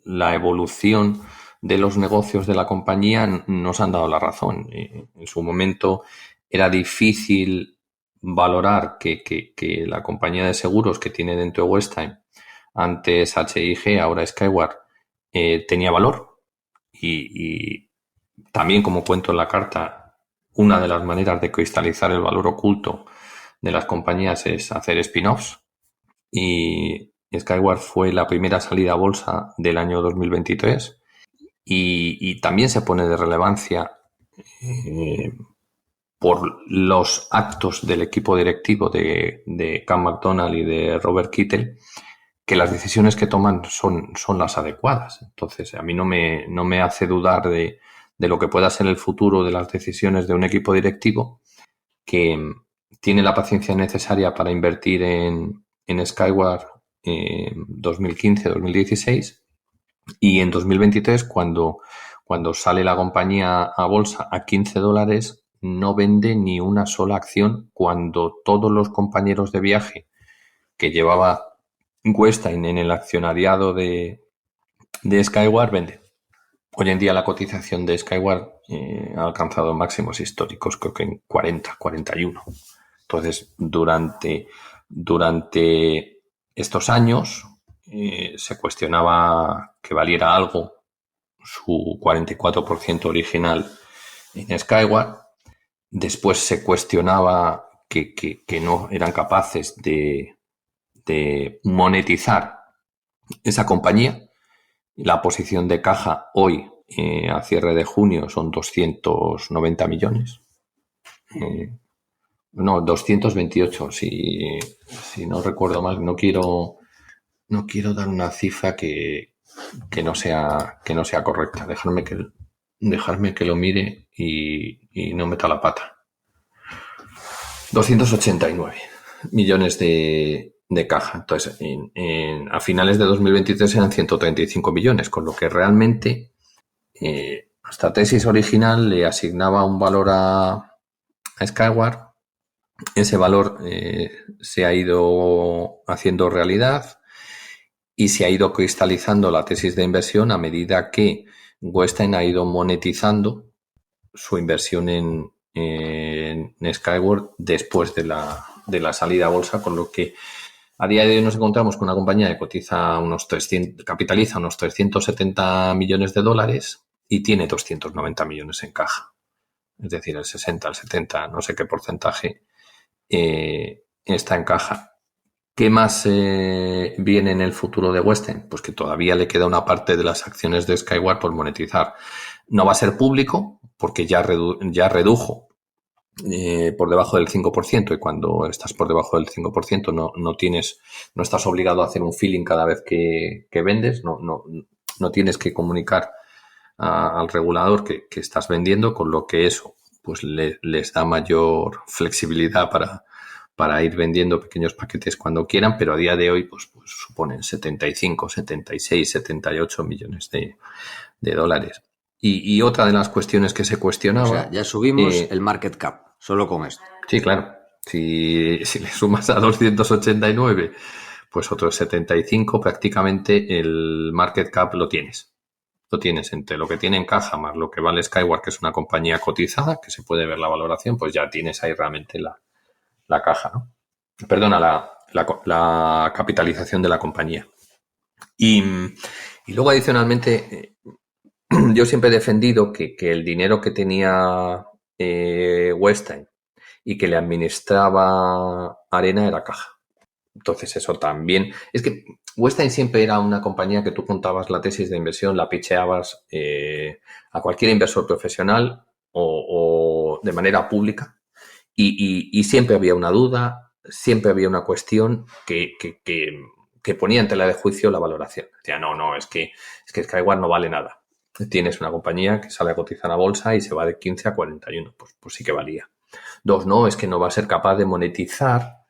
[SPEAKER 3] la evolución de los negocios de la compañía nos han dado la razón. En su momento era difícil valorar que la compañía de seguros que tiene dentro de Westheim, antes HIG, ahora Skyward, tenía valor y también, como cuento en la carta, una de las maneras de cristalizar el valor oculto de las compañías es hacer spin-offs y Skyward fue la primera salida a bolsa del año 2023 y también se pone de relevancia por los actos del equipo directivo de Cam McDonald y de Robert Kittel, que las decisiones que toman son las adecuadas. Entonces, a mí no me hace dudar de de lo que pueda ser el futuro de las decisiones de un equipo directivo que tiene la paciencia necesaria para invertir en Skyward en 2015-2016 y en 2023 cuando sale la compañía a bolsa a $15 no vende ni una sola acción cuando todos los compañeros de viaje que llevaba Westin en el accionariado de Skyward venden. Hoy en día la cotización de Skyward ha alcanzado máximos históricos, creo que en 40, 41. Entonces, durante estos años se cuestionaba que valiera algo su 44% original en Skyward. Después se cuestionaba que no eran capaces de monetizar esa compañía. La posición de caja hoy, a cierre de junio, son 290 millones. No, 228, si no recuerdo mal. No quiero dar una cifra que no sea correcta. Dejarme que lo mire y no meta la pata. 289 millones de caja. Entonces, a finales de 2023 eran 135 millones, con lo que realmente esta tesis original le asignaba un valor a Skyward. Ese valor se ha ido haciendo realidad y se ha ido cristalizando la tesis de inversión a medida que Westin ha ido monetizando su inversión en Skyward después de la salida a bolsa, con lo que a día de hoy nos encontramos con una compañía que capitaliza unos 370 millones de dólares y tiene 290 millones en caja. Es decir, el 60, el 70, no sé qué porcentaje está en caja. ¿Qué más viene en el futuro de Westin? Pues que todavía le queda una parte de las acciones de Skyward por monetizar. No va a ser público porque ya redujo por debajo del 5%, y cuando estás por debajo del 5% no estás obligado a hacer un feeling cada vez que vendes, no tienes que comunicar al regulador que estás vendiendo, con lo que eso pues les da mayor flexibilidad para ir vendiendo pequeños paquetes cuando quieran, pero a día de hoy pues suponen 75, 76, 78 millones de dólares. Y otra de las cuestiones que se cuestionaba...
[SPEAKER 1] O sea, ya subimos el market cap, solo con esto.
[SPEAKER 3] Sí, claro. Si le sumas a 289, pues otros 75, prácticamente el market cap lo tienes. Lo tienes entre lo que tiene en caja más lo que vale Skyward, que es una compañía cotizada, que se puede ver la valoración, pues ya tienes ahí realmente la caja, ¿no? Perdona, la capitalización de la compañía. Y luego, adicionalmente, yo siempre he defendido que el dinero que tenía Westin y que le administraba Arena era caja. Entonces eso también... Es que Westin siempre era una compañía que tú contabas la tesis de inversión, la pitcheabas a cualquier inversor profesional o de manera pública y siempre había una duda, siempre había una cuestión que ponía en tela de juicio la valoración. Decía, es que Skyward no vale nada. Tienes una compañía que sale a cotizar a bolsa y se va de 15 a 41, pues sí que valía. 2, es que no va a ser capaz de monetizar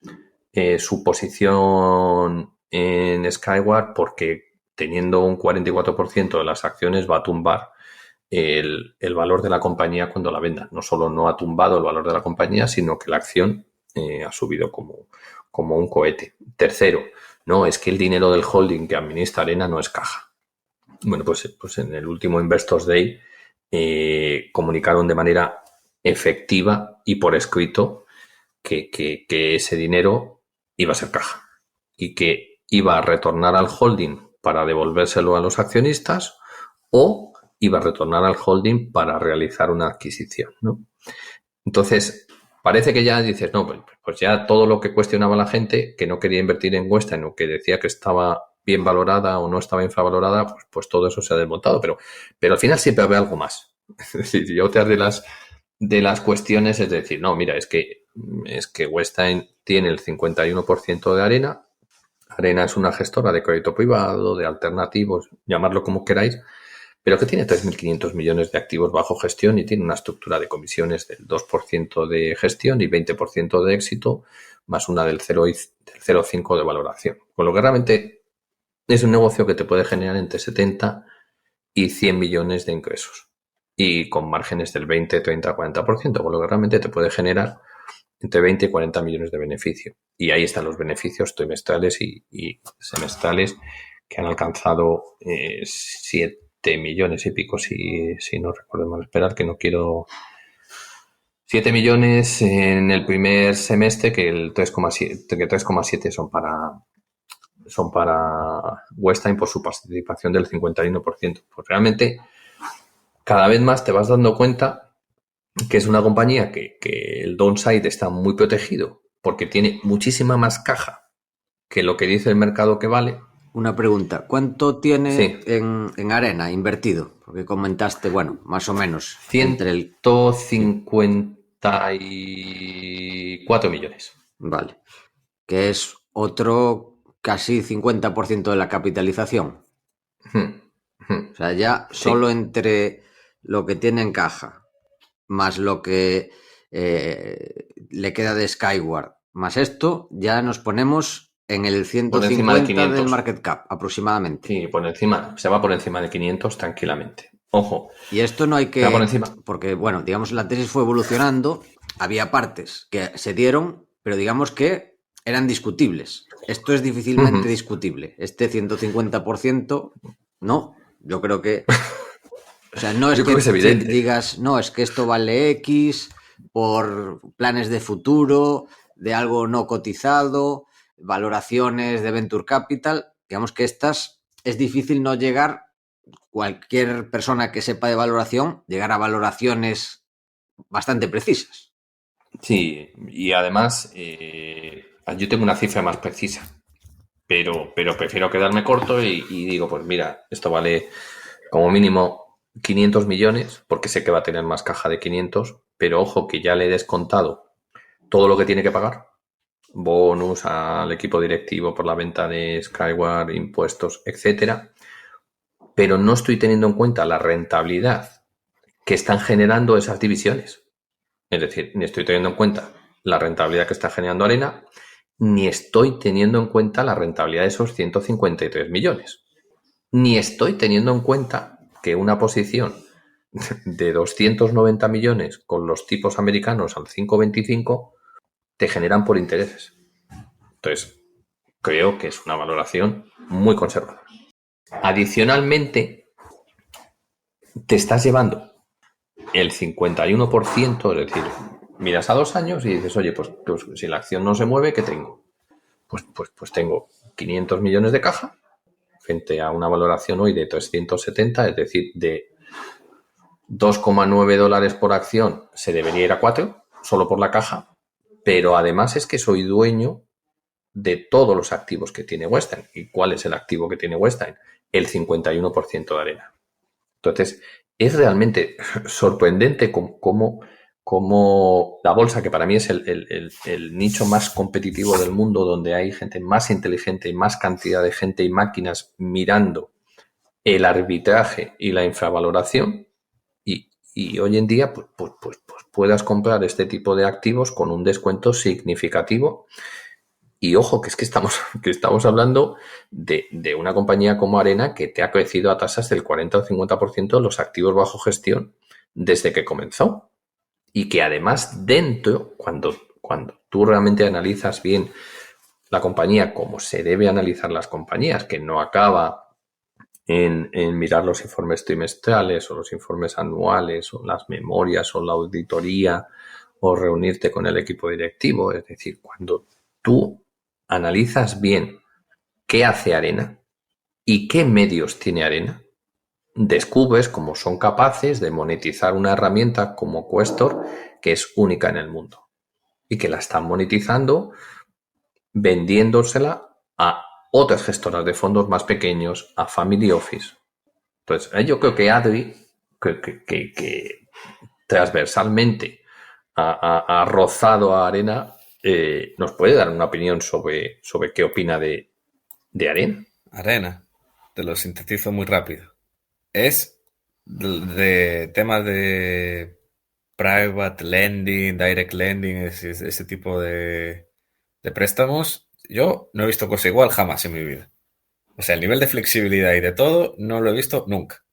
[SPEAKER 3] su posición en Skyward porque teniendo un 44% de las acciones va a tumbar el valor de la compañía cuando la venda. No solo no ha tumbado el valor de la compañía, sino que la acción ha subido como un cohete. Tercero, es que el dinero del holding que administra Arena no es caja. Bueno, pues en el último Investors Day comunicaron de manera efectiva y por escrito que ese dinero iba a ser caja y que iba a retornar al holding para devolvérselo a los accionistas o iba a retornar al holding para realizar una adquisición, ¿no? Entonces, parece que ya dices, pues ya todo lo que cuestionaba la gente, que no quería invertir en Westin o que decía que estaba bien valorada o no estaba infravalorada, pues todo eso se ha desmontado, pero al final siempre habrá algo más. Es decir, y otras de las cuestiones es decir, es que Westin tiene el 51% de Arena. Arena es una gestora de crédito privado, de alternativos, llamadlo como queráis, pero que tiene 3.500 millones de activos bajo gestión y tiene una estructura de comisiones del 2% de gestión y 20% de éxito, más una del 0,5% de valoración. Con lo que realmente es un negocio que te puede generar entre 70 y 100 millones de ingresos y con márgenes del 20, 30, 40%, con lo que realmente te puede generar entre 20 y 40 millones de beneficio. Y ahí están los beneficios trimestrales y semestrales que han alcanzado 7 millones y pico, si no recuerdo mal. Esperar que no quiero... 7 millones en el primer semestre, que el 3,7 son para Westin por su participación del 51%. Pues realmente cada vez más te vas dando cuenta que es una compañía que el downside está muy protegido porque tiene muchísima más caja que lo que dice el mercado que vale.
[SPEAKER 1] Una pregunta, ¿cuánto tiene
[SPEAKER 3] Sí.
[SPEAKER 1] en Arena invertido? Porque comentaste, bueno, más o menos.
[SPEAKER 3] 154 millones.
[SPEAKER 1] Vale. Que es otro casi 50% de la capitalización. O sea, ya
[SPEAKER 3] Sí.
[SPEAKER 1] solo entre lo que tiene en caja, más lo que le queda de Skyward, más esto, ya nos ponemos en el 150 del market cap, aproximadamente.
[SPEAKER 3] Sí, se va por encima de 500 tranquilamente. Ojo.
[SPEAKER 1] Y esto no hay que...
[SPEAKER 3] Se va por encima.
[SPEAKER 1] Porque, bueno, digamos, la tesis fue evolucionando, había partes que se dieron, pero digamos que eran discutibles. Esto es difícilmente discutible. Este 150%, no. Yo creo que... O sea, no es que
[SPEAKER 3] es evidente.
[SPEAKER 1] digas, no, es que esto vale X por planes de futuro, de algo no cotizado, valoraciones de Venture Capital. Digamos que estas es difícil no llegar, cualquier persona que sepa de valoración, llegar a valoraciones bastante precisas.
[SPEAKER 3] Sí, y además yo tengo una cifra más precisa, pero prefiero quedarme corto y digo, pues mira, esto vale como mínimo 500 millones, porque sé que va a tener más caja de 500, pero ojo que ya le he descontado todo lo que tiene que pagar, bonus al equipo directivo por la venta de Skyward, impuestos, etcétera, pero no estoy teniendo en cuenta la rentabilidad que están generando esas divisiones. Es decir, ni estoy teniendo en cuenta la rentabilidad que está generando Arena, ni estoy teniendo en cuenta la rentabilidad de esos 153 millones. Ni estoy teniendo en cuenta que una posición de 290 millones con los tipos americanos al 5,25 te generan por intereses. Entonces, creo que es una valoración muy conservadora. Adicionalmente, te estás llevando el 51%, es decir, miras a 2 años y dices, oye, pues si la acción no se mueve, ¿qué tengo? Pues tengo 500 millones de caja frente a una valoración hoy de 370, es decir, de $2,9 por acción se debería ir a 4, solo por la caja, pero además es que soy dueño de todos los activos que tiene Westin. ¿Y cuál es el activo que tiene Westin? El 51% de Arena. Entonces, es realmente sorprendente cómo la bolsa, que para mí es el nicho más competitivo del mundo, donde hay gente más inteligente y más cantidad de gente y máquinas mirando el arbitraje y la infravaloración, y hoy en día pues puedas comprar este tipo de activos con un descuento significativo. Y ojo, que es que estamos hablando de una compañía como Arena que te ha crecido a tasas del 40 o 50% los activos bajo gestión desde que comenzó. Y que además dentro, cuando tú realmente analizas bien la compañía como se debe analizar las compañías, que no acaba en mirar los informes trimestrales o los informes anuales o las memorias o la auditoría o reunirte con el equipo directivo. Es decir, cuando tú analizas bien qué hace Arena y qué medios tiene Arena, descubres cómo son capaces de monetizar una herramienta como Questor, que es única en el mundo y que la están monetizando vendiéndosela a otras gestoras de fondos más pequeños, a Family Office. Entonces, yo creo que Adri, que transversalmente ha rozado a Arena, nos puede dar una opinión sobre qué opina de Arena.
[SPEAKER 2] Arena, te lo sintetizo muy rápido. Es de temas de private lending, direct lending, ese tipo de préstamos, yo no he visto cosa igual jamás en mi vida. O sea, el nivel de flexibilidad y de todo no lo he visto nunca.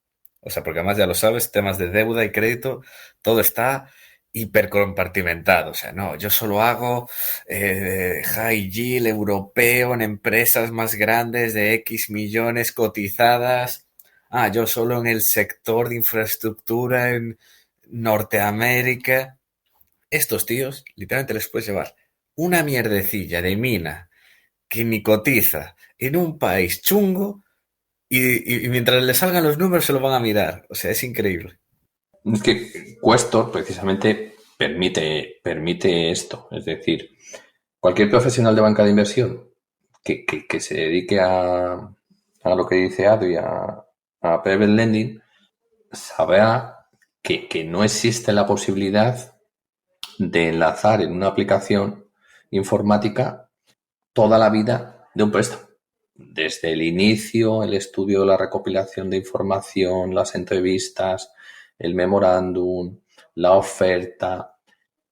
[SPEAKER 2] O sea, porque además ya lo sabes, temas de deuda y crédito, todo está hipercompartimentado. O sea, no, yo solo hago high yield europeo en empresas más grandes de X millones cotizadas. Ah, yo solo en el sector de infraestructura en Norteamérica. Estos tíos, literalmente les puedes llevar una mierdecilla de mina que ni cotiza en un país chungo y mientras le salgan los números se lo van a mirar. O sea, es increíble.
[SPEAKER 3] Es que Questor precisamente permite esto. Es decir, cualquier profesional de banca de inversión que se dedique a lo que dice Adu y a private lending sabrá que no existe la posibilidad de enlazar en una aplicación informática toda la vida de un préstamo. Desde el inicio, el estudio, la recopilación de información, las entrevistas, el memorándum, la oferta,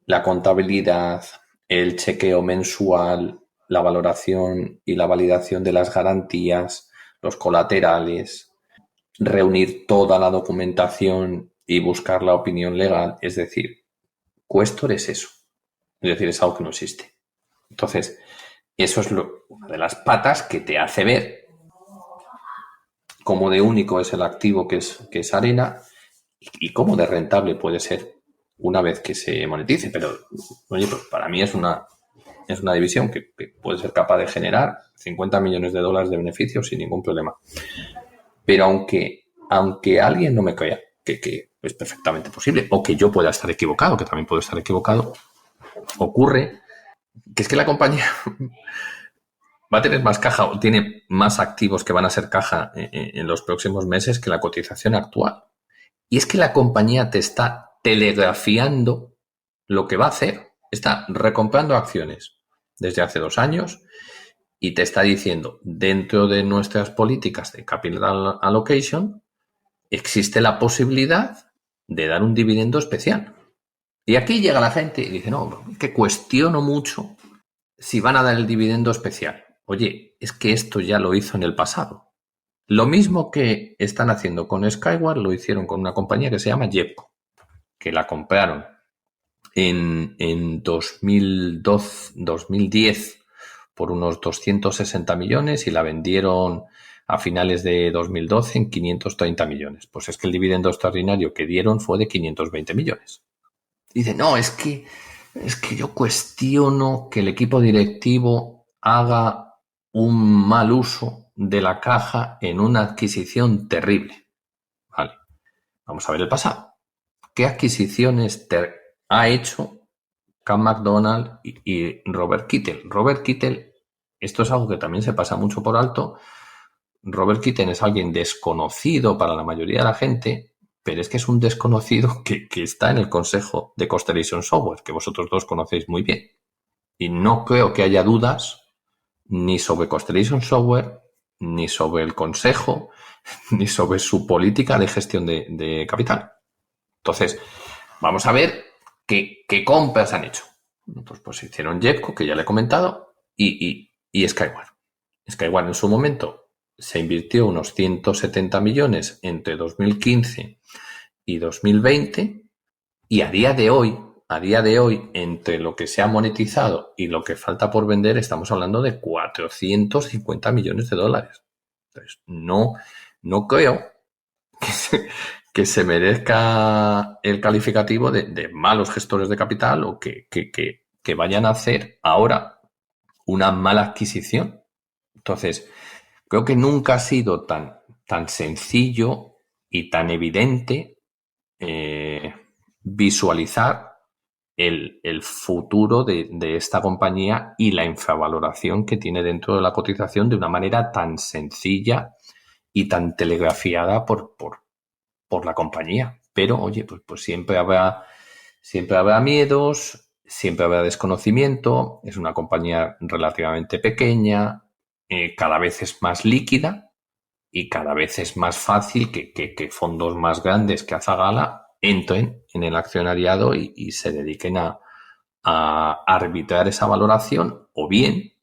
[SPEAKER 3] la contabilidad, el chequeo mensual, la valoración y la validación de las garantías, los colaterales, reunir toda la documentación y buscar la opinión legal. Es decir, Questor es eso. Es decir, es algo que no existe. Entonces, eso es una de las patas que te hace ver cómo de único es el activo que es Arena y cómo de rentable puede ser una vez que se monetice. Pero, oye, pues para mí es una división que puede ser capaz de generar 50 millones de dólares de beneficios sin ningún problema. Pero aunque alguien no me crea que es perfectamente posible, o que yo pueda estar equivocado, que también puedo estar equivocado, ocurre que es que la compañía va a tener más caja o tiene más activos que van a ser caja en los próximos meses que la cotización actual. Y es que la compañía te está telegrafiando lo que va a hacer. Está recomprando acciones desde hace 2 años y te está diciendo, dentro de nuestras políticas de capital allocation, existe la posibilidad de dar un dividendo especial. Y aquí llega la gente y dice, no, que cuestiono mucho si van a dar el dividendo especial. Oye, es que esto ya lo hizo en el pasado. Lo mismo que están haciendo con Skyward lo hicieron con una compañía que se llama Jepco, que la compraron en 2010 por unos 260 millones y la vendieron a finales de 2012 en 530 millones. Pues es que el dividendo extraordinario que dieron fue de 520 millones. Dice, no, es que yo cuestiono que el equipo directivo haga un mal uso de la caja en una adquisición terrible. Vale, vamos a ver el pasado. ¿Qué adquisiciones ha hecho Cam McDonald y Robert Kittel? Robert Kittel, esto es algo que también se pasa mucho por alto. Robert Kittel es alguien desconocido para la mayoría de la gente, pero es que es un desconocido que está en el consejo de Constellation Software, que vosotros dos conocéis muy bien. Y no creo que haya dudas ni sobre Constellation Software, ni sobre el consejo, ni sobre su política de gestión de capital. Entonces, vamos a ver qué compras han hecho. Pues hicieron Jepco, que ya le he comentado, y Skyward. Skyward en su momento se invirtió unos 170 millones entre 2015 y 2020 y a día de hoy, entre lo que se ha monetizado y lo que falta por vender, estamos hablando de 450 millones de dólares. Entonces, no creo que se merezca el calificativo de malos gestores de capital o que vayan a hacer ahora una mala adquisición. Entonces, creo que nunca ha sido tan sencillo y tan evidente visualizar el futuro de esta compañía y la infravaloración que tiene dentro de la cotización de una manera tan sencilla y tan telegrafiada por la compañía. Pero, oye, pues siempre habrá miedos, siempre habrá desconocimiento, es una compañía relativamente pequeña, cada vez es más líquida, y cada vez es más fácil que fondos más grandes que Azagala entren en el accionariado y se dediquen a arbitrar esa valoración, o bien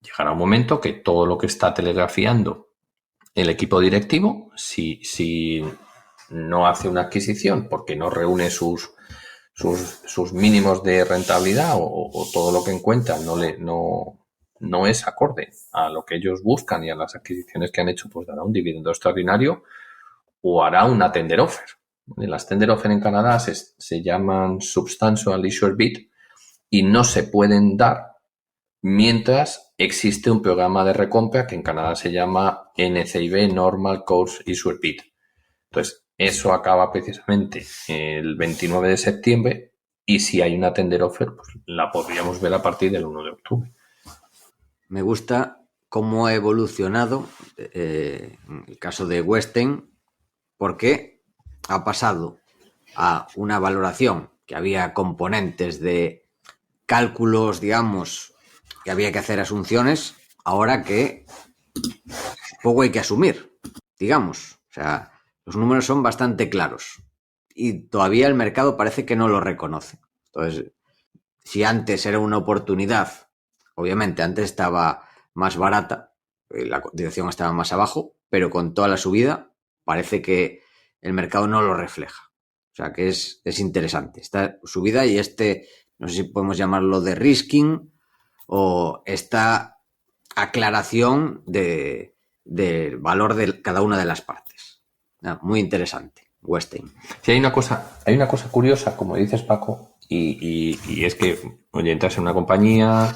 [SPEAKER 3] llegará un momento que todo lo que está telegrafiando el equipo directivo, si no hace una adquisición porque no reúne sus mínimos de rentabilidad o todo lo que encuentra no es acorde a lo que ellos buscan y a las adquisiciones que han hecho, pues dará un dividendo extraordinario o hará una tender offer. Las tender offer en Canadá se llaman substantial issuer bid y no se pueden dar mientras existe un programa de recompra que en Canadá se llama NCIB, Normal Course Issuer Bid. Entonces, eso acaba precisamente el 29 de septiembre y si hay una tender offer, pues la podríamos ver a partir del 1 de octubre.
[SPEAKER 1] Me gusta cómo ha evolucionado el caso de Westin, porque ha pasado a una valoración que había componentes de cálculos, digamos, que había que hacer asunciones, ahora que poco hay que asumir, digamos. O sea, los números son bastante claros y todavía el mercado parece que no lo reconoce. Entonces, si antes era una oportunidad, obviamente antes estaba más barata, la cotización estaba más abajo, pero con toda la subida parece que el mercado no lo refleja. O sea que es interesante esta subida y no sé si podemos llamarlo de risking o esta aclaración del valor de cada una de las partes. Muy interesante, Westin.
[SPEAKER 3] Sí, hay una cosa curiosa, como dices, Paco, y es que, oye, entras en una compañía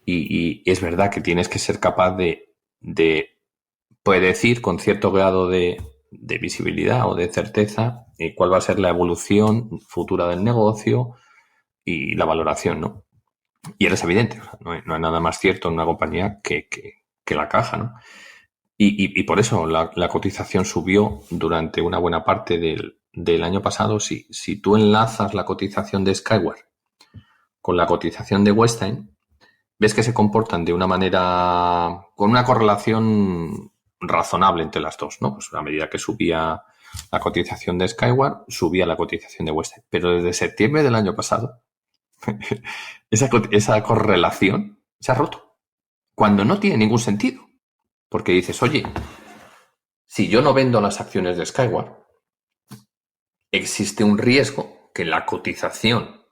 [SPEAKER 3] y es verdad que tienes que ser capaz de predecir con cierto grado de visibilidad o de certeza cuál va a ser la evolución futura del negocio y la valoración, ¿no? Y es evidente, o sea, no hay nada más cierto en una compañía que la caja, ¿no? Y por eso la cotización subió durante una buena parte del año pasado. Si tú enlazas la cotización de Skyward con la cotización de Westin, ves que se comportan de una manera, con una correlación razonable entre las dos, ¿no? Pues a medida que subía la cotización de Skyward, subía la cotización de Westin. Pero desde septiembre del año pasado, esa correlación se ha roto. Cuando no tiene ningún sentido. Porque dices, oye, si yo no vendo las acciones de Skyward, existe un riesgo que la cotización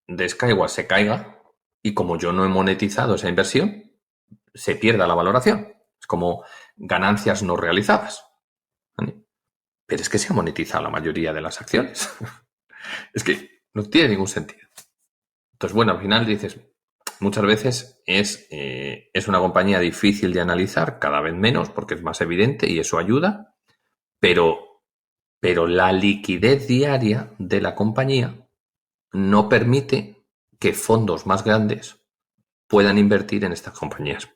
[SPEAKER 3] de Skyward se caiga y como yo no he monetizado esa inversión, se pierda la valoración. Es como ganancias no realizadas. ¿Vale? Pero es que se ha monetizado la mayoría de las acciones. Es que no tiene ningún sentido. Entonces, bueno, al final dices, muchas veces es una compañía difícil de analizar, cada vez menos, porque es más evidente y eso ayuda, pero la liquidez diaria de la compañía no permite que fondos más grandes puedan invertir en estas compañías.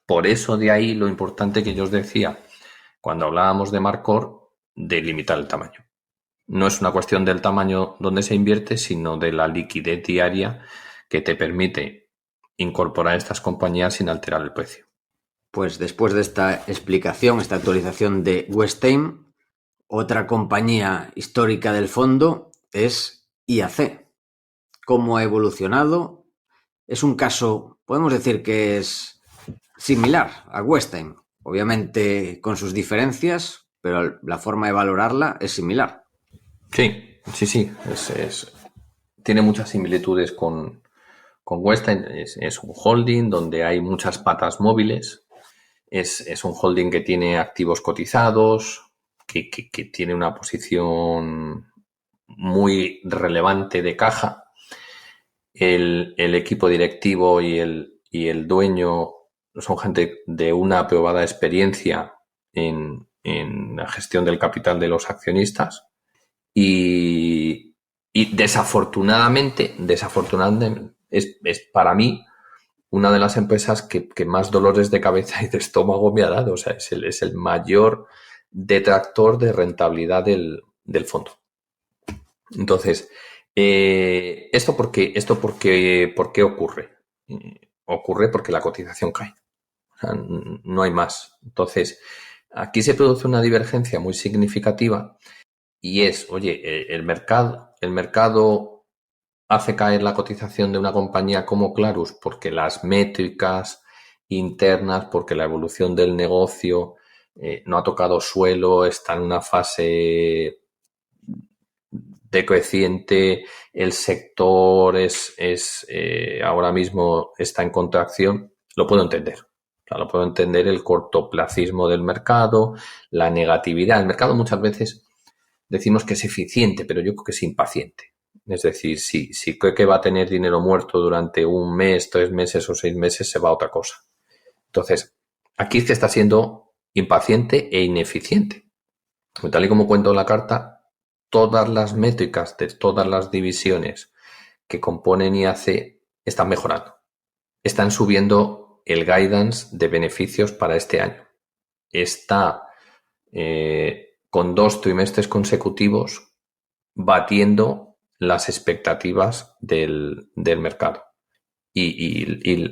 [SPEAKER 3] Por eso de ahí lo importante que yo os decía cuando hablábamos de Marcor, de limitar el tamaño. No es una cuestión del tamaño donde se invierte, sino de la liquidez diaria que te permite incorporar estas compañías sin alterar el precio.
[SPEAKER 1] Pues después de esta explicación, esta actualización de Westin, otra compañía histórica del fondo es IAC. ¿Cómo ha evolucionado? Es un caso, podemos decir que es similar a Westin, obviamente con sus diferencias, pero la forma de valorarla es similar.
[SPEAKER 3] Sí. Tiene muchas similitudes con Westin. Es un holding donde hay muchas patas móviles. Es un holding que tiene activos cotizados, que tiene una posición muy relevante de caja. El equipo directivo y el dueño son gente de una aprobada experiencia en la gestión del capital de los accionistas y desafortunadamente es para mí una de las empresas que más dolores de cabeza y de estómago me ha dado. O sea, es el mayor detractor de rentabilidad del fondo. Entonces, ¿esto por qué ocurre? Ocurre porque la cotización cae. No hay más. Entonces, aquí se produce una divergencia muy significativa y es, oye, el mercado hace caer la cotización de una compañía como Clarus porque las métricas internas, porque la evolución del negocio no ha tocado suelo, está en una fase decreciente, el sector ahora mismo está en contracción, lo puedo entender. O sea, lo puedo entender el cortoplacismo del mercado, la negatividad. El mercado muchas veces decimos que es eficiente, pero yo creo que es impaciente. Es decir, si cree que va a tener dinero muerto durante un mes, 3 meses o 6 meses, se va a otra cosa. Entonces, aquí se está siendo impaciente e ineficiente. Tal y como cuento en la carta, todas las métricas de todas las divisiones que componen IAC están mejorando. Están subiendo el guidance de beneficios para este año. Está con 2 trimestres consecutivos batiendo las expectativas del mercado. Y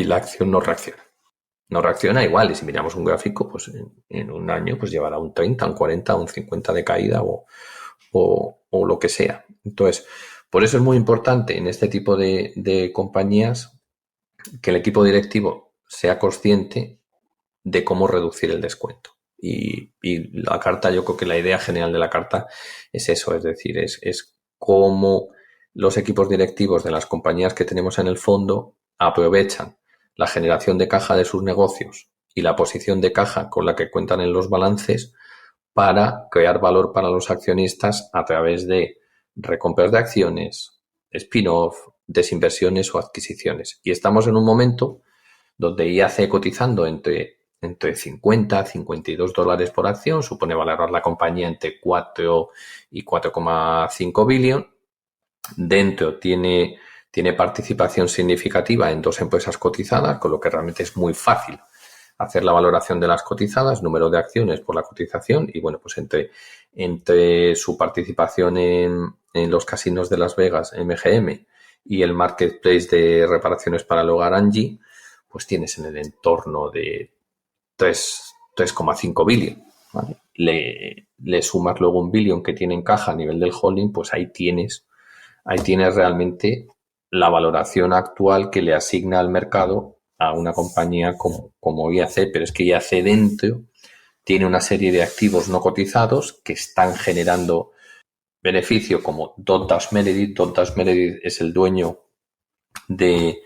[SPEAKER 3] la acción no reacciona. No reacciona igual. Y si miramos un gráfico, pues en un año pues llevará un 30, un 40, un 50 de caída o lo que sea. Entonces, por eso es muy importante en este tipo de compañías que el equipo directivo sea consciente de cómo reducir el descuento. Y la carta, yo creo que la idea general de la carta es eso, es decir, es cómo los equipos directivos de las compañías que tenemos en el fondo aprovechan la generación de caja de sus negocios y la posición de caja con la que cuentan en los balances para crear valor para los accionistas a través de recompras de acciones, spin-off, desinversiones o adquisiciones. Y estamos en un momento donde IAC cotizando entre 50 y 52 dólares por acción, supone valorar la compañía entre 4 y 4,5 billion. Dentro tiene participación significativa en 2 empresas cotizadas, con lo que realmente es muy fácil hacer la valoración de las cotizadas, número de acciones por la cotización y bueno, pues entre su participación en los casinos de Las Vegas, MGM, y el marketplace de reparaciones para el hogar Angie, pues tienes en el entorno de 3,5 billion. ¿Vale? Le sumas luego un billion que tiene en caja a nivel del holding, pues ahí tienes realmente la valoración actual que le asigna al mercado a una compañía como IAC, pero es que IAC dentro tiene una serie de activos no cotizados que están generando beneficio, como Dotdash Meredith. Dotdash Meredith es el dueño de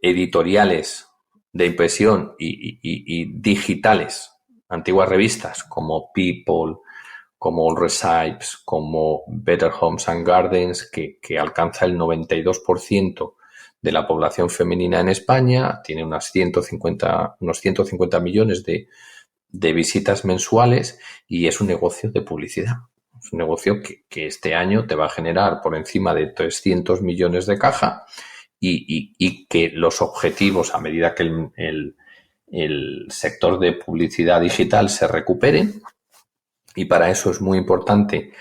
[SPEAKER 3] editoriales de impresión y digitales, antiguas revistas como People, como All Recipes, como Better Homes and Gardens, que alcanza el 92% de la población femenina en España, tiene unos 150 millones de visitas mensuales y es un negocio de publicidad. Es un negocio que este año te va a generar por encima de 300 millones de caja y que los objetivos, a medida que el sector de publicidad digital se recupere, y para eso es muy importante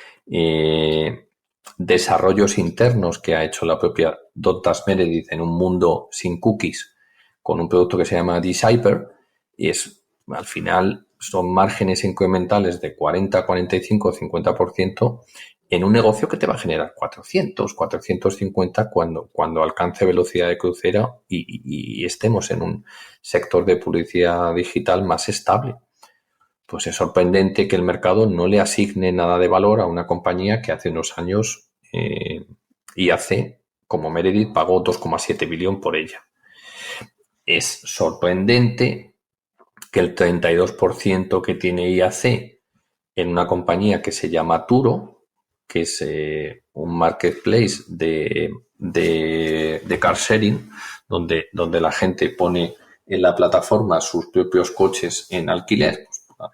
[SPEAKER 3] desarrollos internos que ha hecho la propia Dotdash Meredith en un mundo sin cookies con un producto que se llama Decipher, y al final son márgenes incrementales de 40, 45, 50% en un negocio que te va a generar 400, 450 cuando alcance velocidad de crucero y estemos en un sector de publicidad digital más estable. Pues es sorprendente que el mercado no le asigne nada de valor a una compañía que hace unos años IAC, como Meredith, pagó 2,7 billion por ella. Es sorprendente que el 32% que tiene IAC en una compañía que se llama Turo, que es un marketplace de car sharing, donde la gente pone en la plataforma sus propios coches en alquiler,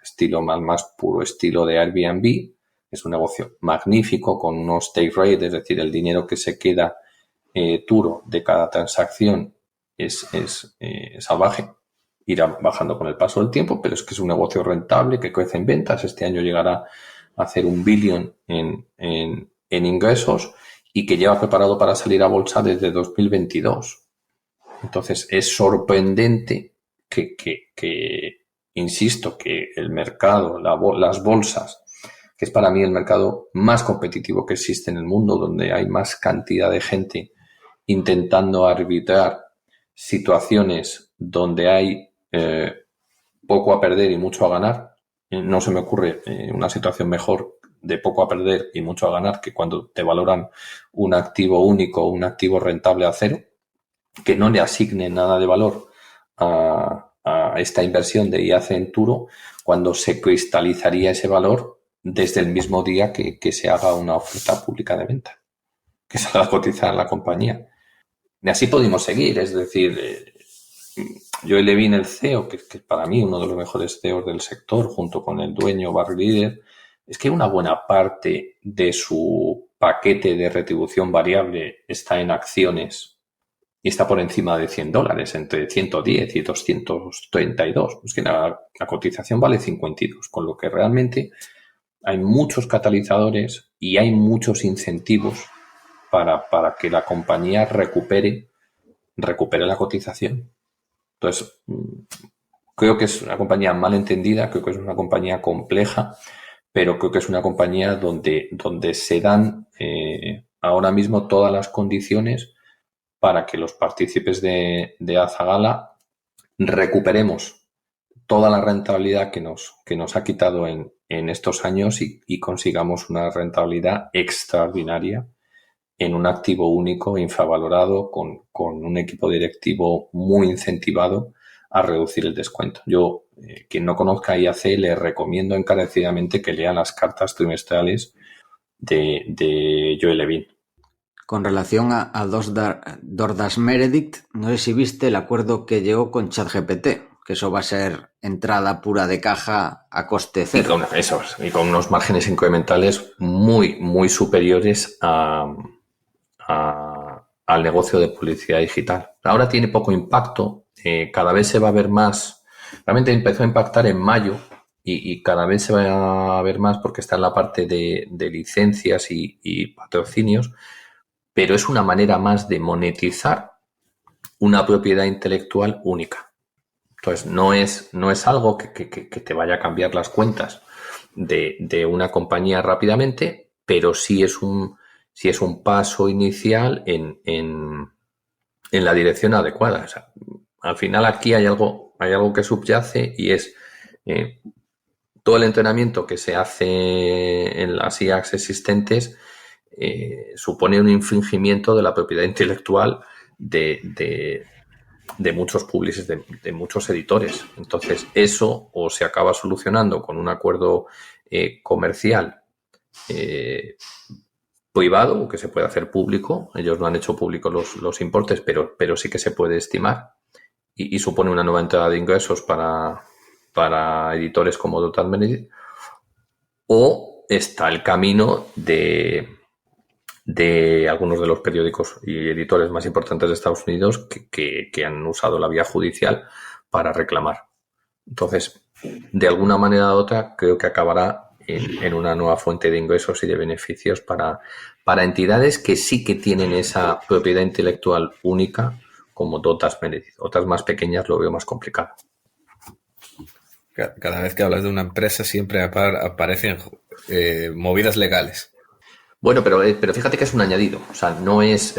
[SPEAKER 3] estilo más puro estilo de Airbnb. Es un negocio magnífico con unos take rate, es decir, el dinero que se queda Turo de cada transacción es salvaje. Irá bajando con el paso del tiempo, pero es que es un negocio rentable que crece en ventas. Este año llegará a hacer 1 billion en ingresos y que lleva preparado para salir a bolsa desde 2022. Entonces es sorprendente que insisto, que el mercado, las bolsas, que es para mí el mercado más competitivo que existe en el mundo, donde hay más cantidad de gente intentando arbitrar situaciones donde hay poco a perder y mucho a ganar. No se me ocurre una situación mejor de poco a perder y mucho a ganar que cuando te valoran un activo único o un activo rentable a cero, que no le asigne nada de valor a esta inversión de IAC Enturo, cuando se cristalizaría ese valor desde el mismo día que se haga una oferta pública de venta, que salga a cotizar la compañía. Y así podemos seguir, es decir, Joel Levin, el CEO, que para mí uno de los mejores CEOs del sector, junto con el dueño Barry Leader, es que una buena parte de su paquete de retribución variable está en acciones y está por encima de $100, entre 110 y 232. Es que la cotización vale 52, con lo que realmente hay muchos catalizadores y hay muchos incentivos para que la compañía recupere la cotización. Entonces, creo que es una compañía mal entendida, creo que es una compañía compleja, pero creo que es una compañía donde se dan ahora mismo todas las condiciones para que los partícipes de Azagala recuperemos toda la rentabilidad que nos ha quitado en estos años y consigamos una rentabilidad extraordinaria en un activo único, infravalorado, con un equipo directivo muy incentivado a reducir el descuento. Yo, quien no conozca IAC, le recomiendo encarecidamente que lea las cartas trimestrales de Joel Levin.
[SPEAKER 1] Con relación a DoorDash Meredith, no sé si viste el acuerdo que llegó con ChatGPT, que eso va a ser entrada pura de caja a coste cero.
[SPEAKER 3] Y con unos márgenes incrementales muy, muy superiores al negocio de publicidad digital. Ahora tiene poco impacto, cada vez se va a ver más. Realmente empezó a impactar en mayo y cada vez se va a ver más porque está en la parte de licencias y patrocinios, pero es una manera más de monetizar una propiedad intelectual única. Entonces, no es algo que te vaya a cambiar las cuentas de una compañía rápidamente, pero sí es un paso inicial en la dirección adecuada. O sea, al final aquí hay algo que subyace y es todo el entrenamiento que se hace en las IACs existentes supone un infringimiento de la propiedad intelectual de muchos publishers, de muchos editores. Entonces, eso o se acaba solucionando con un acuerdo comercial privado, o que se puede hacer público. Ellos no han hecho públicos los importes, pero sí que se puede estimar y supone una nueva entrada de ingresos para editores como Dotad Meredith. O está el camino de algunos de los periódicos y editores más importantes de Estados Unidos que han usado la vía judicial para reclamar. Entonces, de alguna manera u otra, creo que acabará en una nueva fuente de ingresos y de beneficios para entidades que sí que tienen esa propiedad intelectual única, como Dotad Meredith. Otras más pequeñas lo veo más complicado.
[SPEAKER 2] Cada vez que hablas de una empresa siempre aparecen movidas legales.
[SPEAKER 3] Bueno, pero fíjate que es un añadido. O sea, no es.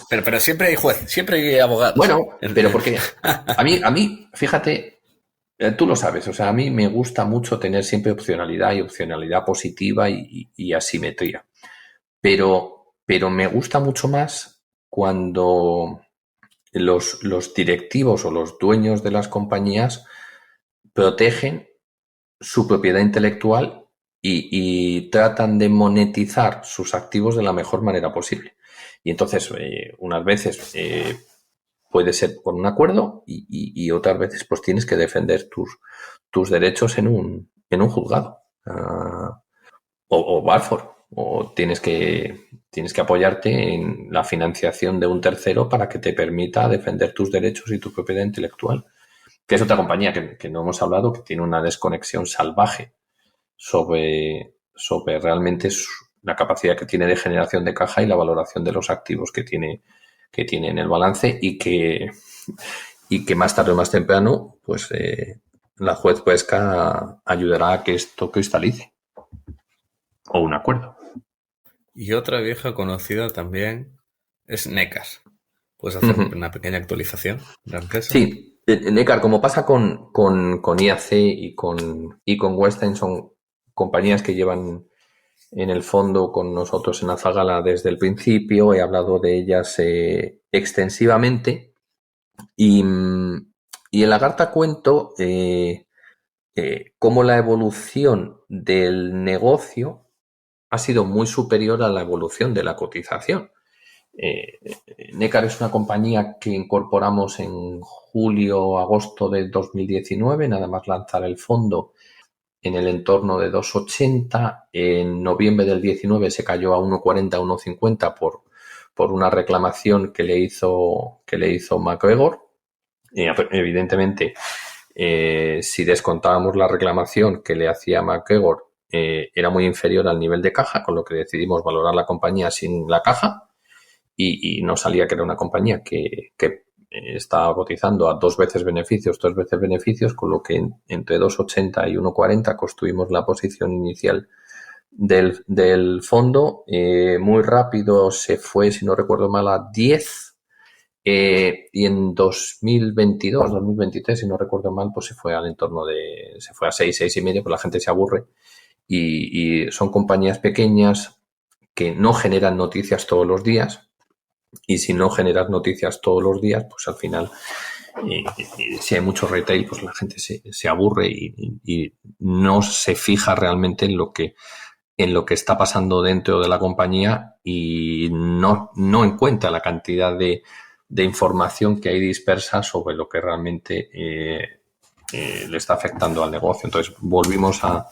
[SPEAKER 2] Pero siempre hay juez, siempre hay abogado.
[SPEAKER 3] Bueno, pero porque a mí, fíjate, tú lo sabes. O sea, a mí me gusta mucho tener siempre opcionalidad y opcionalidad positiva y asimetría. Pero me gusta mucho más cuando los directivos o los dueños de las compañías protegen su propiedad intelectual y tratan de monetizar sus activos de la mejor manera posible. Y entonces, unas veces puede ser por un acuerdo y otras veces pues tienes que defender tus derechos en un juzgado. O Balfour. O tienes que apoyarte en la financiación de un tercero para que te permita defender tus derechos y tu propiedad intelectual. Que es otra compañía que no hemos hablado, que tiene una desconexión salvaje sobre realmente la capacidad que tiene de generación de caja y la valoración de los activos que tiene en el balance y que y que más tarde o más temprano, pues la juez Pesca ayudará a que esto cristalice. O un acuerdo.
[SPEAKER 2] Y otra vieja conocida también es Neckar. ¿Puedes hacer una pequeña actualización de eso?
[SPEAKER 3] Sí, Neckar, como pasa con IAC y con Weinstein, son compañías que llevan en el fondo con nosotros en Azagala desde el principio. He hablado de ellas extensivamente. Y en Lagarta cuento cómo la evolución del negocio ha sido muy superior a la evolución de la cotización. Neckar es una compañía que incorporamos en julio-agosto de 2019, nada más lanzar el fondo en el entorno de 2,80. En noviembre del 19 se cayó a 1,40, 1,50 por una reclamación que le hizo MacGregor. Evidentemente, si descontábamos la reclamación que le hacía MacGregor, era muy inferior al nivel de caja, con lo que decidimos valorar la compañía sin la caja. Y nos salía que era una compañía que estaba cotizando a 2 veces beneficios, 3 veces beneficios, con lo que entre 2,80 y 1,40 construimos la posición inicial del fondo. Muy rápido se fue, si no recuerdo mal, a 10. Y en 2022, 2023, si no recuerdo mal, pues se fue al entorno se fue a 6, 6,5, pues la gente se aburre. Y son compañías pequeñas que no generan noticias todos los días. Y si no generas noticias todos los días, pues al final, si hay mucho retail, pues la gente se aburre y no se fija realmente en lo que está pasando dentro de la compañía y no encuentra la cantidad de información que hay dispersa sobre lo que realmente le está afectando al negocio. Entonces volvimos a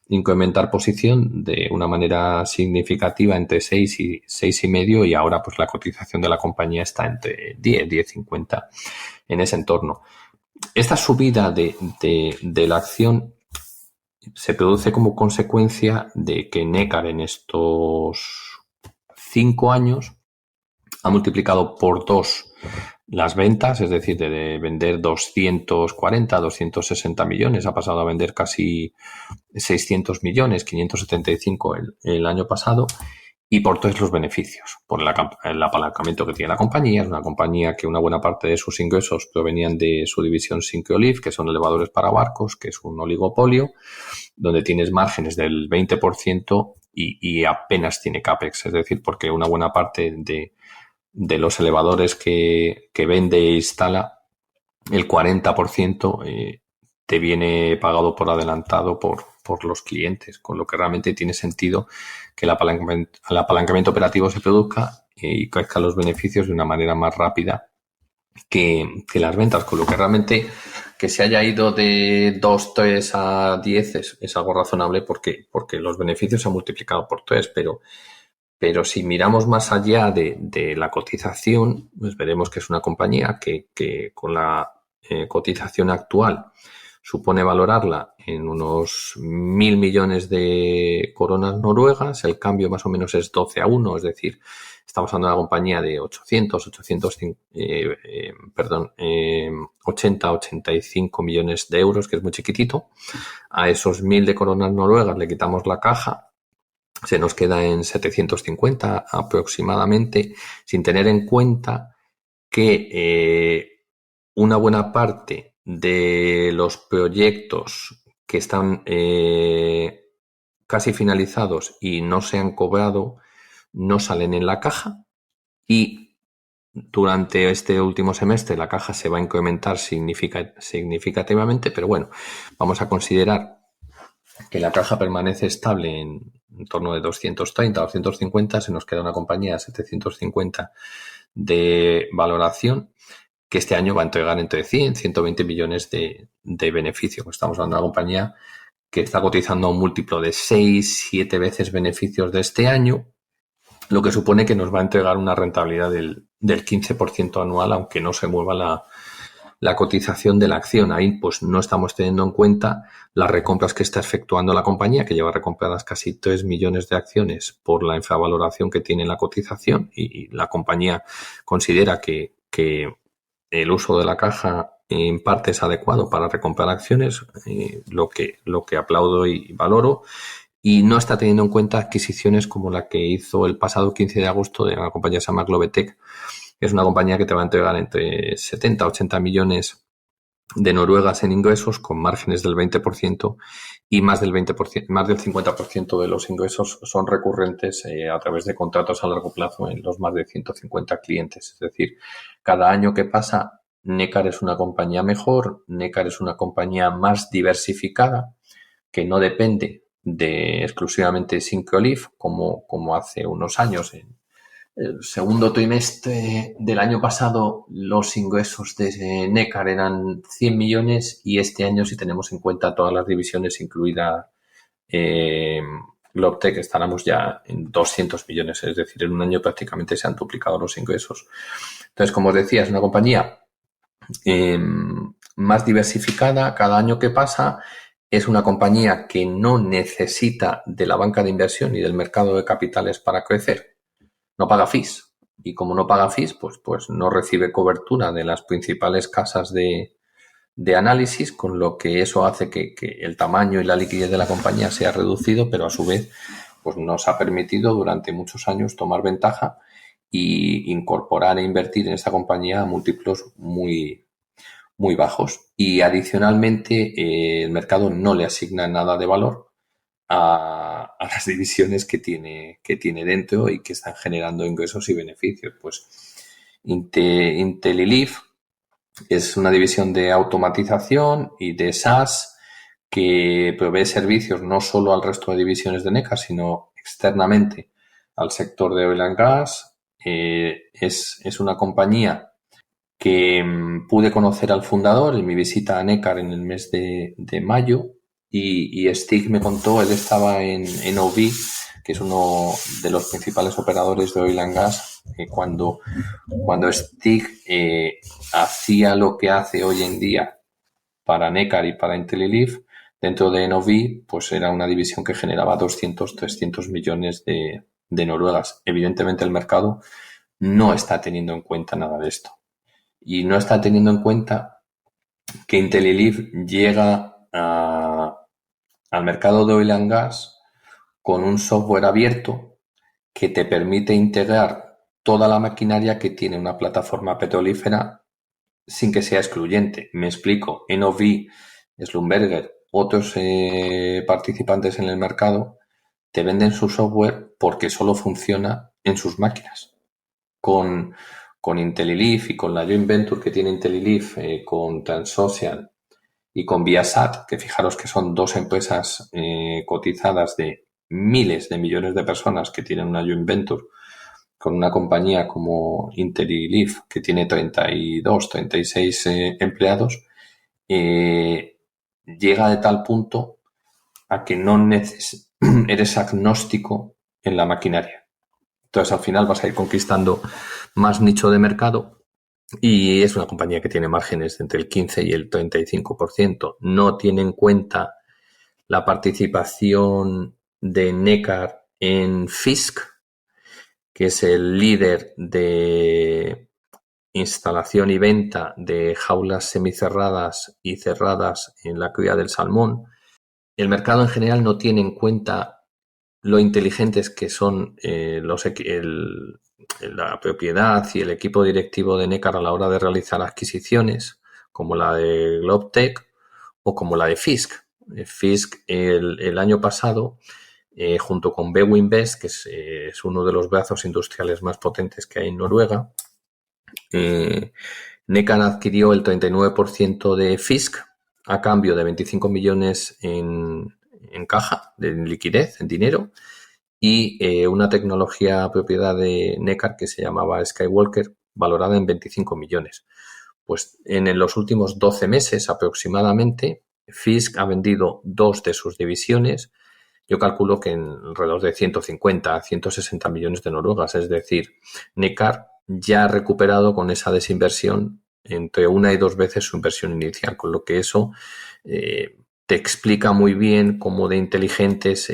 [SPEAKER 3] incrementar posición de una manera significativa entre 6 y 6,5, y ahora pues la cotización de la compañía está entre 10, 10,50 en ese entorno. Esta subida de la acción se produce como consecuencia de que Neckar en estos 5 años ha multiplicado por 2 las ventas, es decir, de vender 240, 260 millones, ha pasado a vender casi 600 millones, 575 el año pasado, y por todos los beneficios, por el apalancamiento que tiene la compañía. Es una compañía que una buena parte de sus ingresos provenían de su división Syncrolift, que son elevadores para barcos, que es un oligopolio, donde tienes márgenes del 20% y apenas tiene CAPEX, es decir, porque una buena parte de los elevadores que vende e instala, el 40% te viene pagado por adelantado por los clientes, con lo que realmente tiene sentido que el apalancamiento operativo se produzca y crezcan los beneficios de una manera más rápida que las ventas, con lo que realmente que se haya ido de 2, 3 a 10 es algo razonable porque los beneficios se han multiplicado por 3, pero si miramos más allá de la cotización, pues veremos que es una compañía que con la cotización actual supone valorarla en unos 1.000 millones de coronas noruegas. El cambio más o menos es 12-1, es decir, estamos hablando de una compañía de 80-85 millones de euros, que es muy chiquitito. A esos 1.000 de coronas noruegas le quitamos la caja, se nos queda en 750 aproximadamente, sin tener en cuenta que una buena parte de los proyectos que están casi finalizados y no se han cobrado no salen en la caja, y durante este último semestre la caja se va a incrementar significativamente, pero bueno, vamos a considerar que la caja permanece estable en torno de 230 o 250, se nos queda una compañía de 750 de valoración, que este año va a entregar entre 100 y 120 millones de beneficio. Estamos hablando de una compañía que está cotizando a un múltiplo de 6, 7 veces beneficios de este año, lo que supone que nos va a entregar una rentabilidad del 15% anual, aunque no se mueva la cotización de la acción. Ahí pues no estamos teniendo en cuenta las recompras que está efectuando la compañía, que lleva recompradas casi 3 millones de acciones por la infravaloración que tiene la cotización, y la compañía considera que el uso de la caja en parte es adecuado para recomprar acciones, lo que aplaudo y valoro, y no está teniendo en cuenta adquisiciones como la que hizo el pasado 15 de agosto de una compañía que se llama Globetech, que es una compañía que te va a entregar entre 70 a 80 millones de noruegas en ingresos con márgenes del 20% y más del 20%, más del 50% de los ingresos son recurrentes a través de contratos a largo plazo en los más de 150 clientes. Es decir, cada año que pasa, Nekkar es una compañía mejor, Nekkar es una compañía más diversificada que no depende de exclusivamente Syncrolife como hace unos años. En el segundo trimestre del año pasado los ingresos de Nekkar eran 100 millones y este año, si tenemos en cuenta todas las divisiones, incluida Globtech, estaremos ya en 200 millones, es decir, en un año prácticamente se han duplicado los ingresos. Entonces, como os decía, es una compañía más diversificada cada año que pasa. Es una compañía que no necesita de la banca de inversión y del mercado de capitales para crecer. No paga fees. Y como no paga fees, pues no recibe cobertura de las principales casas de análisis, con lo que eso hace que el tamaño y la liquidez de la compañía sea reducido, pero a su vez pues nos ha permitido durante muchos años tomar ventaja y incorporar e invertir en esta compañía a múltiplos muy bajos. Y adicionalmente el mercado no le asigna nada de valor a las divisiones que tiene dentro y que están generando ingresos y beneficios. Pues IntelliLeaf es una división de automatización y de SaaS que provee servicios no solo al resto de divisiones de Nekkar, sino externamente al sector de oil and gas. Es una compañía que pude conocer al fundador en mi visita a Nekkar en el mes de mayo y Stig me contó, él estaba en OV, que es uno de los principales operadores de oil and gas, cuando Stig hacía lo que hace hoy en día para Nekkar y para IntelliLeaf, dentro de NOV, pues era una división que generaba 200, 300 millones de noruegas. Evidentemente el mercado no está teniendo en cuenta nada de esto. Y no está teniendo en cuenta que IntelliLeaf llega al mercado de oil and gas con un software abierto que te permite integrar toda la maquinaria que tiene una plataforma petrolífera sin que sea excluyente. Me explico. NOV, Schlumberger, otros participantes en el mercado te venden su software porque solo funciona en sus máquinas. Con IntelliLeaf y con la joint venture que tiene IntelliLeaf con Transocean y con Viasat, que fijaros que son dos empresas cotizadas de miles de millones de personas que tienen una joint venture con una compañía como IntelliLeaf, que tiene 32, 36 empleados, llega de tal punto a que no eres agnóstico en la maquinaria. Entonces, al final vas a ir conquistando más nicho de mercado y es una compañía que tiene márgenes entre el 15 y el 35%. No tiene en cuenta la participación de Nekkar en Fisk, que es el líder de instalación y venta de jaulas semicerradas y cerradas en la cría del salmón. El mercado en general no tiene en cuenta lo inteligentes que son la propiedad y el equipo directivo de Nekkar a la hora de realizar adquisiciones, como la de Globtech o como la de Fisk. Fisk el año pasado, junto con BW Invest, que es uno de los brazos industriales más potentes que hay en Noruega, Nekkar adquirió el 39% de Fisk a cambio de 25 millones en caja, de liquidez, en dinero, y una tecnología propiedad de Nekkar que se llamaba Skywalker, valorada en 25 millones. Pues en los últimos 12 meses aproximadamente, Fisk ha vendido 2 de sus divisiones. Yo calculo que en alrededor de 150 a 160 millones de noruegas. Es decir, Nekkar ya ha recuperado con esa desinversión entre 1 y 2 veces su inversión inicial, con lo que eso te explica muy bien cómo de inteligentes,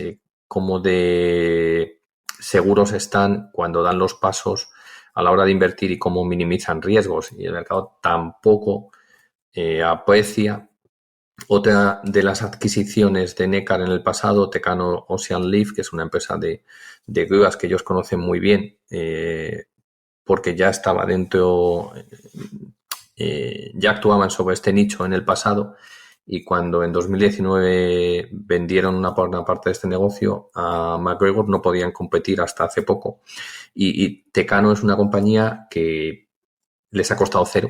[SPEAKER 3] cómo de seguros están cuando dan los pasos a la hora de invertir y cómo minimizan riesgos, y el mercado tampoco aprecia. Otra de las adquisiciones de Neckar en el pasado, Tecano Ocean Leaf, que es una empresa de grúas que ellos conocen muy bien, porque ya estaba dentro, ya actuaban sobre este nicho en el pasado, y cuando en 2019 vendieron una parte de este negocio a MacGregor, no podían competir hasta hace poco. Y Tecano es una compañía que les ha costado cero.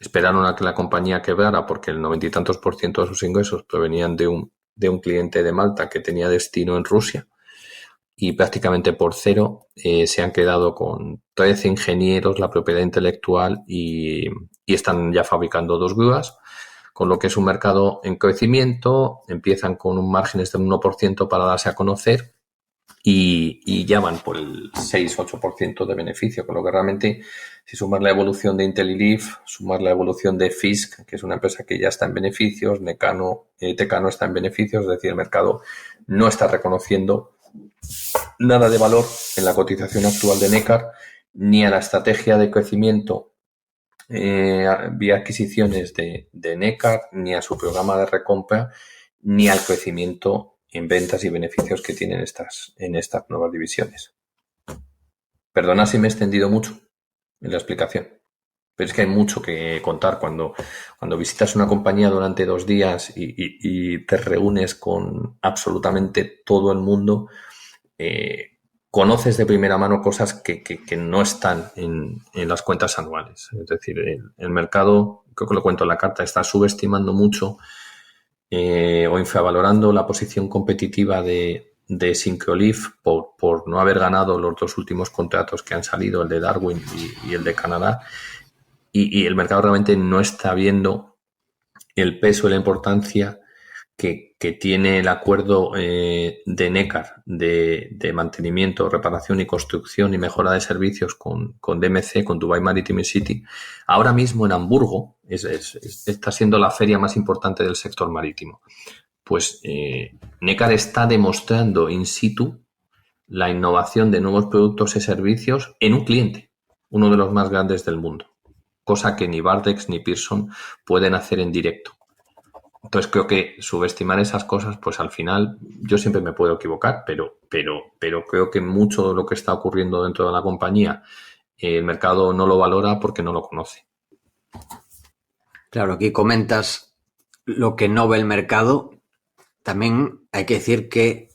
[SPEAKER 3] Esperaron a que la compañía quebrara porque el 90 y tantos % de sus ingresos provenían de un cliente de Malta que tenía destino en Rusia, y prácticamente por cero se han quedado con 13 ingenieros, la propiedad intelectual, y están ya fabricando 2 grúas, con lo que es un mercado en crecimiento. Empiezan con un márgenes del 1% para darse a conocer, y ya van por el 6-8% de beneficio, con lo que realmente, si sumas la evolución de IntelliLeaf, sumar la evolución de Fisk, que es una empresa que ya está en beneficios, Tecano está en beneficios, es decir, el mercado no está reconociendo nada de valor en la cotización actual de Neckar, ni a la estrategia de crecimiento vía adquisiciones de Neckar, ni a su programa de recompra, ni al crecimiento en ventas y beneficios que tienen en estas nuevas divisiones. Perdona si me he extendido mucho en la explicación, pero es que hay mucho que contar. Cuando visitas una compañía durante 2 días y te reúnes con absolutamente todo el mundo, conoces de primera mano cosas que no están en las cuentas anuales. Es decir, el mercado, creo que lo cuento en la carta, está subestimando mucho o infravalorando la posición competitiva de Syncrolift por no haber ganado los 2 últimos contratos que han salido, el de Darwin y el de Canadá, y el mercado realmente no está viendo el peso y la importancia que tiene el acuerdo de Neckar de mantenimiento, reparación y construcción y mejora de servicios con DMC, con Dubai Maritime City. Ahora mismo en Hamburgo está siendo la feria más importante del sector marítimo. Pues Neckar está demostrando in situ la innovación de nuevos productos y servicios en un cliente, uno de los más grandes del mundo, cosa que ni Bardex ni Pearson pueden hacer en directo. Entonces creo que subestimar esas cosas, pues al final yo siempre me puedo equivocar, pero creo que mucho de lo que está ocurriendo dentro de la compañía, el mercado no lo valora porque no lo conoce.
[SPEAKER 1] Claro, aquí comentas lo que no ve el mercado. También hay que decir que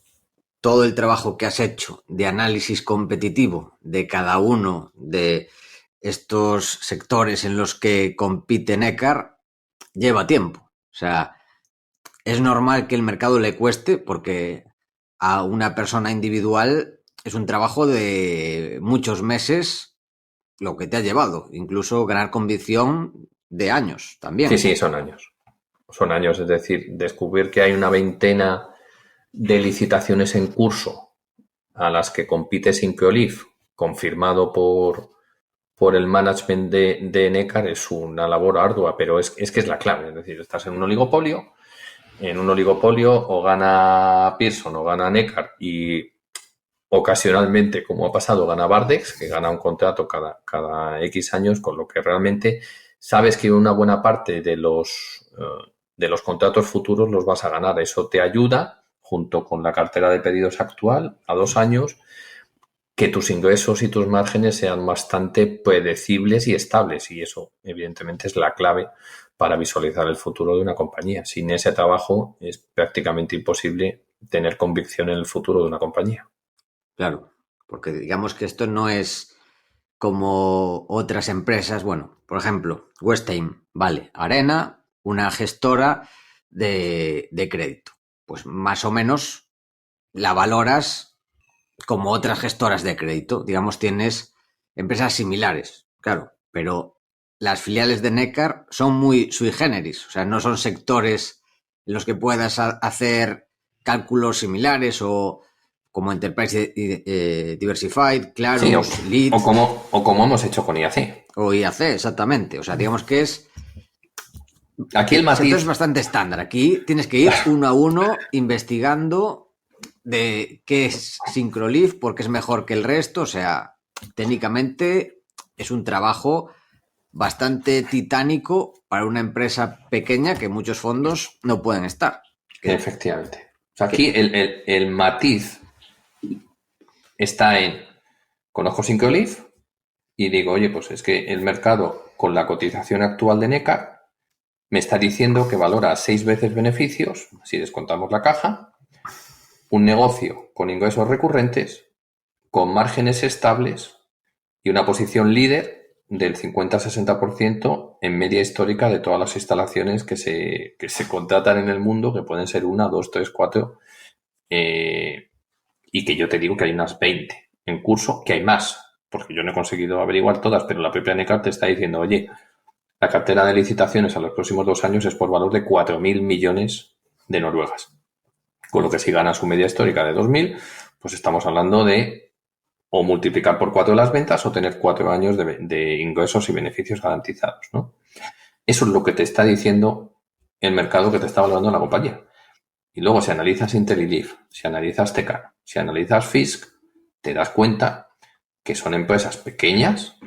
[SPEAKER 1] todo el trabajo que has hecho de análisis competitivo de cada uno de estos sectores en los que compite Neckar lleva tiempo. O sea, es normal que el mercado le cueste porque a una persona individual es un trabajo de muchos meses lo que te ha llevado, incluso ganar convicción de años también.
[SPEAKER 3] Sí, son años. Son años, es decir, descubrir que hay una veintena de licitaciones en curso a las que compite Syncrolift, confirmado por el management de Neckar, es una labor ardua, pero es que es la clave. Es decir, estás en un oligopolio o gana Pearson o gana Neckar, y ocasionalmente, como ha pasado, gana Bardex, que gana un contrato cada X años, con lo que realmente sabes que una buena parte de los contratos futuros los vas a ganar. Eso te ayuda, junto con la cartera de pedidos actual, a 2 años, que tus ingresos y tus márgenes sean bastante predecibles y estables, y eso evidentemente es la clave para visualizar el futuro de una compañía. Sin ese trabajo es prácticamente imposible tener convicción en el futuro de una compañía.
[SPEAKER 1] Claro, porque digamos que esto no es como otras empresas. Bueno, por ejemplo, Westheim, vale, Arena, una gestora de crédito. Pues más o menos la valoras como otras gestoras de crédito. Digamos, tienes empresas similares, claro, pero las filiales de Neckar son muy sui generis. O sea, no son sectores en los que puedas hacer cálculos similares, o como Enterprise Diversified, Clarus,
[SPEAKER 3] Sí,
[SPEAKER 1] Lead.
[SPEAKER 3] O como hemos hecho con IAC.
[SPEAKER 1] O IAC, exactamente. O sea, digamos que es...
[SPEAKER 3] Aquí el matiz
[SPEAKER 1] es bastante estándar. Aquí tienes que ir uno a uno investigando de qué es Syncrolift, porque es mejor que el resto. O sea, técnicamente es un trabajo bastante titánico para una empresa pequeña que muchos fondos no pueden estar.
[SPEAKER 3] Efectivamente. O sea, aquí el matiz está en, conozco Syncrolife y digo, oye, pues es que el mercado con la cotización actual de Necar me está diciendo que valora 6 veces beneficios, si descontamos la caja, un negocio con ingresos recurrentes, con márgenes estables y una posición líder del 50-60% en media histórica de todas las instalaciones que se contratan en el mundo, que pueden ser 1, 2, 3, 4, y que yo te digo que hay unas 20 en curso, que hay más, porque yo no he conseguido averiguar todas, pero la propia Necar te está diciendo, oye, la cartera de licitaciones a los próximos 2 años es por valor de 4.000 millones de noruegas. Con lo que si gana su media histórica de 2.000, pues estamos hablando de o multiplicar por 4 las ventas o tener 4 años de ingresos y beneficios garantizados, ¿no? Eso es lo que te está diciendo el mercado que te está valorando la compañía. Y luego si analizas IntelliLeaf, si analizas Tecan, si analizas Fisk, te das cuenta que son empresas pequeñas,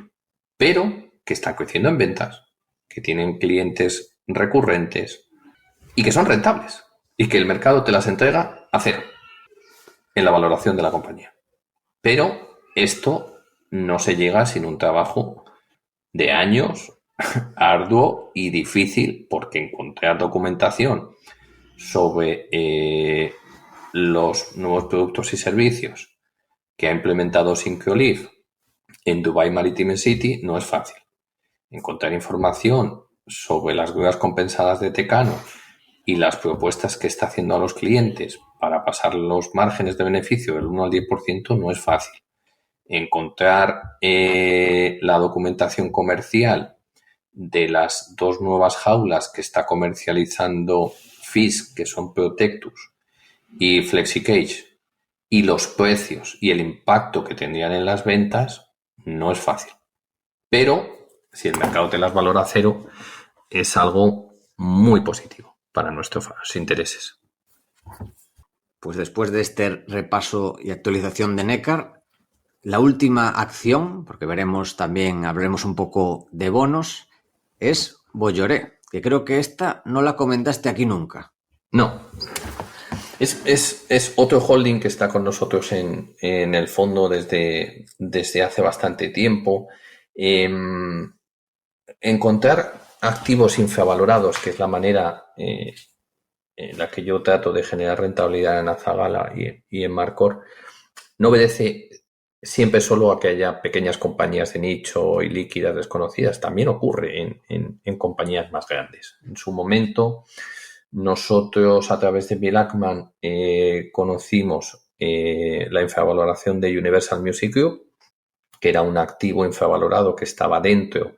[SPEAKER 3] pero que están creciendo en ventas, que tienen clientes recurrentes y que son rentables y que el mercado te las entrega a cero en la valoración de la compañía. Pero esto no se llega sin un trabajo de años arduo y difícil, porque encontrar documentación sobre los nuevos productos y servicios que ha implementado Syncrolife en Dubai Maritime City no es fácil. Encontrar información sobre las grúas compensadas de Tecano y las propuestas que está haciendo a los clientes para pasar los márgenes de beneficio del 1 al 10% no es fácil. Encontrar la documentación comercial de las 2 nuevas jaulas que está comercializando Fisk, que son Protectus y FlexiCage, y los precios y el impacto que tendrían en las ventas, no es fácil. Pero si el mercado te las valora a cero, es algo muy positivo para nuestros intereses.
[SPEAKER 1] Pues después de este repaso y actualización de Necar, la última acción, porque hablaremos un poco de bonos, es Bolloré, que creo que esta no la comentaste aquí nunca.
[SPEAKER 3] No. Es otro holding que está con nosotros en el fondo desde hace bastante tiempo. Encontrar activos infravalorados, que es la manera en la que yo trato de generar rentabilidad en Azagala y en Marcor, no obedece siempre solo a que haya pequeñas compañías de nicho y líquidas desconocidas. También ocurre en compañías más grandes. En su momento, nosotros a través de Bill Ackman conocimos la infravaloración de Universal Music Group, que era un activo infravalorado que estaba dentro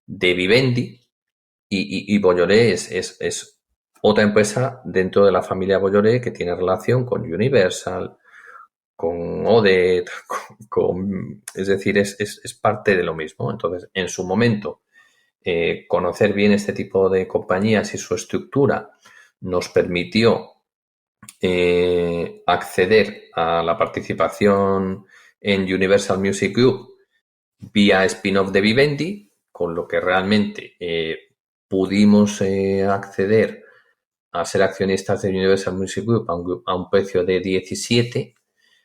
[SPEAKER 3] de Vivendi, y Bolloré es otra empresa dentro de la familia Bolloré que tiene relación con Universal, con Odet, es decir, es parte de lo mismo. Entonces, en su momento, conocer bien este tipo de compañías y su estructura nos permitió acceder a la participación en Universal Music Group vía spin-off de Vivendi, con lo que realmente pudimos acceder a ser accionistas de Universal Music Group a un precio de 17,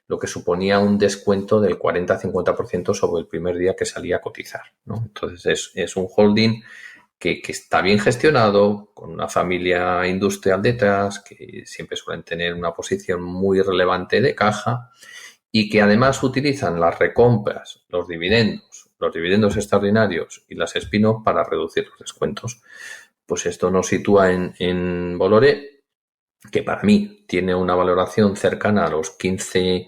[SPEAKER 3] lo que suponía un descuento del 40-50% sobre el primer día que salía a cotizar, ¿no? Entonces es un holding que está bien gestionado, con una familia industrial detrás, que siempre suelen tener una posición muy relevante de caja y que además utilizan las recompras, los dividendos extraordinarios y las spin-off para reducir los descuentos. Pues esto nos sitúa en Bolloré, que para mí tiene una valoración cercana a los 15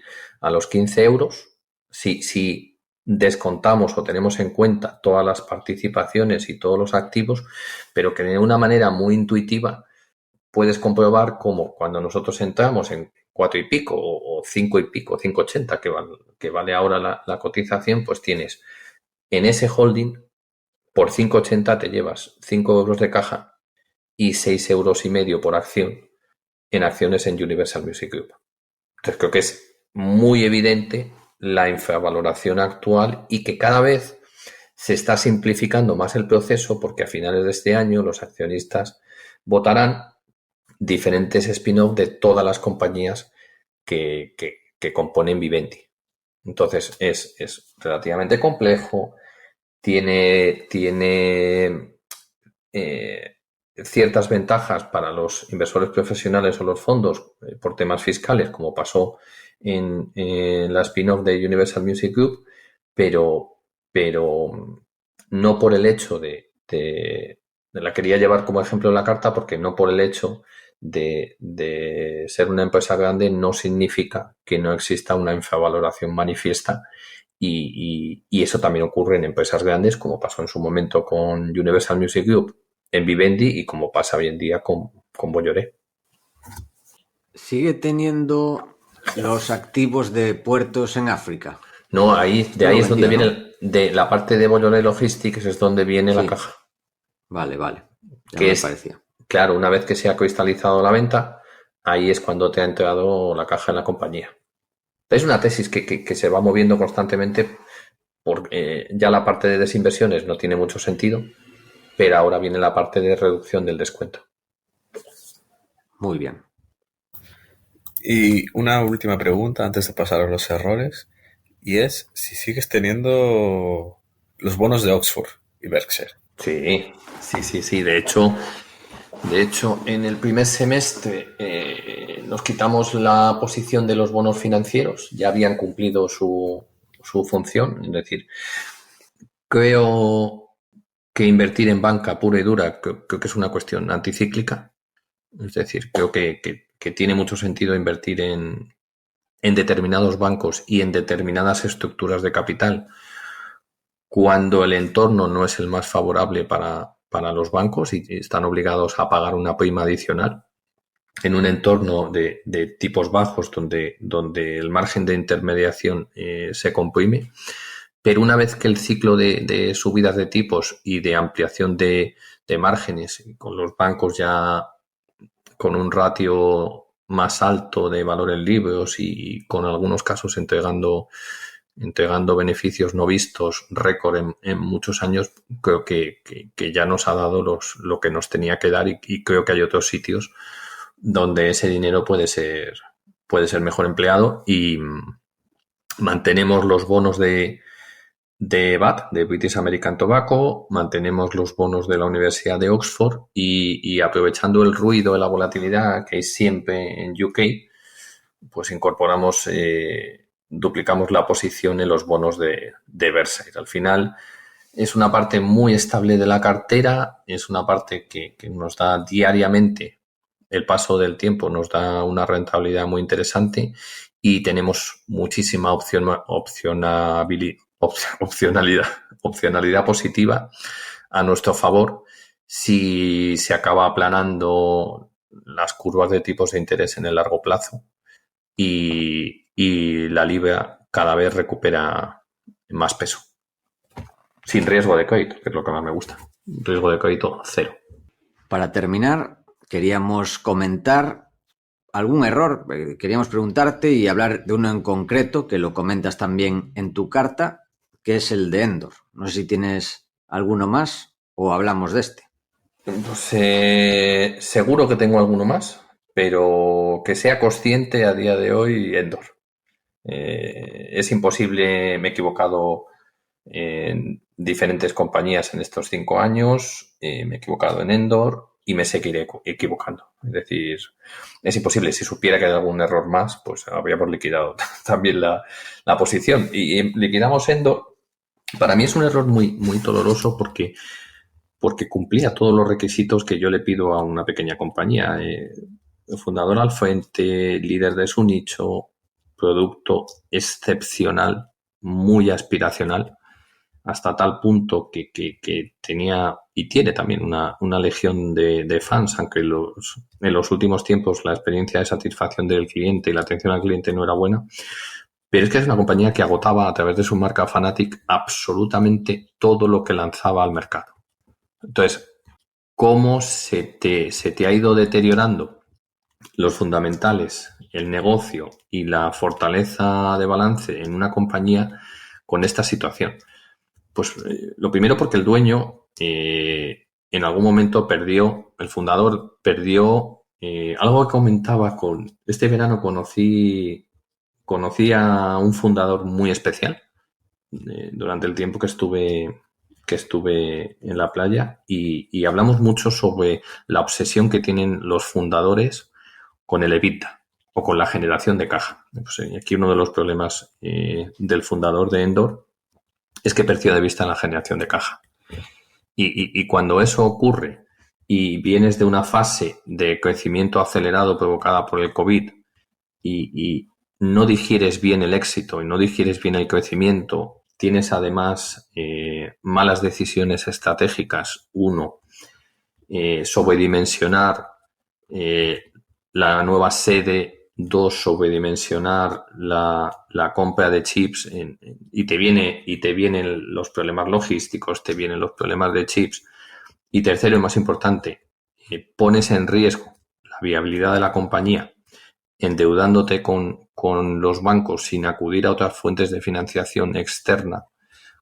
[SPEAKER 3] euros. Si descontamos o tenemos en cuenta todas las participaciones y todos los activos, pero que de una manera muy intuitiva puedes comprobar cómo cuando nosotros entramos en 4 y pico o 5 y pico, 5,80 que vale ahora la cotización, pues tienes en ese holding por 5,80 te llevas 5 euros de caja y 6,5 euros por acción en acciones en Universal Music Group. Entonces creo que es muy evidente la infravaloración actual y que cada vez se está simplificando más el proceso porque a finales de este año los accionistas votarán diferentes spin-off de todas las compañías que componen Vivendi. Entonces es relativamente complejo, tiene ciertas ventajas para los inversores profesionales o los fondos por temas fiscales, como pasó en la spin-off de Universal Music Group, pero no por el hecho de la quería llevar como ejemplo en la carta, porque no por el hecho de ser una empresa grande no significa que no exista una infravaloración manifiesta y eso también ocurre en empresas grandes, como pasó en su momento con Universal Music Group en Vivendi y como pasa hoy en día con Bolloré.
[SPEAKER 1] ¿Sigue teniendo los activos de puertos en África?
[SPEAKER 3] No, ahí es donde viene, de la parte de Bolloré Logistics es donde viene la caja.
[SPEAKER 1] Vale. Ya
[SPEAKER 3] que
[SPEAKER 1] me
[SPEAKER 3] es,
[SPEAKER 1] parecía.
[SPEAKER 3] Claro, una vez que se ha cristalizado la venta, ahí es cuando te ha entrado la caja en la compañía. Es una tesis que se va moviendo constantemente porque ya la parte de desinversiones no tiene mucho sentido, pero ahora viene la parte de reducción del descuento.
[SPEAKER 1] Muy bien.
[SPEAKER 2] Y una última pregunta antes de pasar a los errores, y es si sigues teniendo los bonos de Oxford y Berkshire.
[SPEAKER 3] Sí. De hecho, en el primer semestre nos quitamos la posición de los bonos financieros. Ya habían cumplido su función. Es decir, creo que invertir en banca pura y dura creo que es una cuestión anticíclica. Es decir, creo que tiene mucho sentido invertir en determinados bancos y en determinadas estructuras de capital cuando el entorno no es el más favorable para los bancos y están obligados a pagar una prima adicional en un entorno de tipos bajos donde el margen de intermediación se comprime. Pero una vez que el ciclo de subidas de tipos y de ampliación de márgenes, con los bancos ya con un ratio más alto de valores libres y con algunos casos entregando beneficios no vistos, récord en muchos años, creo que ya nos ha dado lo que nos tenía que dar y creo que hay otros sitios donde ese dinero puede ser mejor empleado y mantenemos los bonos de BAT, de British American Tobacco, mantenemos los bonos de la Universidad de Oxford y aprovechando el ruido de la volatilidad que hay siempre en UK, pues incorporamos, duplicamos la posición en los bonos de Berkshire. Al final es una parte muy estable de la cartera, es una parte que nos da diariamente, el paso del tiempo nos da una rentabilidad muy interesante y tenemos muchísima opcionalidad positiva a nuestro favor si se acaba aplanando las curvas de tipos de interés en el largo plazo y la libra cada vez recupera más peso. Sin riesgo de crédito, que es lo que más me gusta. Riesgo de crédito cero.
[SPEAKER 1] Para terminar, queríamos comentar algún error. Queríamos preguntarte y hablar de uno en concreto, que lo comentas también en tu carta, que es el de Endor. No sé si tienes alguno más o hablamos de este.
[SPEAKER 3] Pues seguro que tengo alguno más, pero que sea consciente a día de hoy Endor. Es imposible, me he equivocado en diferentes compañías en estos 5 años, me he equivocado en Endor y me seguiré equivocando. Es decir, es imposible. Si supiera que hay algún error más, pues habríamos liquidado también la posición. Y liquidamos Endor. Para mí es un error muy, muy doloroso porque cumplía todos los requisitos que yo le pido a una pequeña compañía. Fundador al frente, líder de su nicho, producto excepcional, muy aspiracional, hasta tal punto que tenía y tiene también una legión de fans, aunque en los últimos tiempos la experiencia de satisfacción del cliente y la atención al cliente no era buena. Pero es que es una compañía que agotaba a través de su marca Fanatic absolutamente todo lo que lanzaba al mercado. Entonces, ¿cómo se te ha ido deteriorando los fundamentales, el negocio y la fortaleza de balance en una compañía con esta situación? Pues lo primero porque el dueño en algún momento perdió, el fundador perdió algo que comentaba este verano conocí a un fundador muy especial durante el tiempo que estuve en la playa y hablamos mucho sobre la obsesión que tienen los fundadores con el EBITDA o con la generación de caja. Pues, aquí uno de los problemas del fundador de Endor es que perdió de vista la generación de caja. Y cuando eso ocurre y vienes de una fase de crecimiento acelerado provocada por el COVID y no digieres bien el éxito y no digieres bien el crecimiento, tienes además malas decisiones estratégicas. Uno, sobredimensionar la nueva sede. Dos, sobredimensionar la compra de chips y te vienen los problemas logísticos, te vienen los problemas de chips. Y tercero, y más importante, pones en riesgo la viabilidad de la compañía endeudándote con los bancos sin acudir a otras fuentes de financiación externa,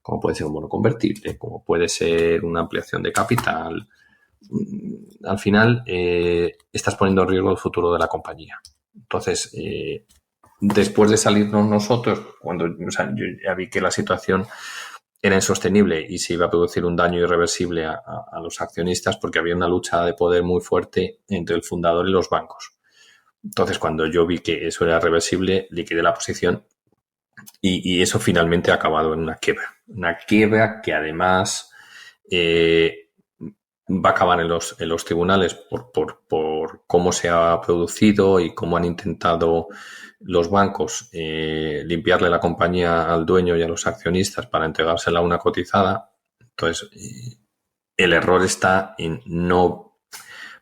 [SPEAKER 3] como puede ser un bono convertible, como puede ser una ampliación de capital. Al final estás poniendo en riesgo el futuro de la compañía. Entonces, después de salirnos nosotros, yo ya vi que la situación era insostenible y se iba a producir un daño irreversible a los accionistas porque había una lucha de poder muy fuerte entre el fundador y los bancos. Entonces, cuando yo vi que eso era reversible, liquidé la posición y eso finalmente ha acabado en una quiebra. Una quiebra que además va a acabar en los tribunales por cómo se ha producido y cómo han intentado los bancos limpiarle la compañía al dueño y a los accionistas para entregársela a una cotizada. Entonces, el error está en no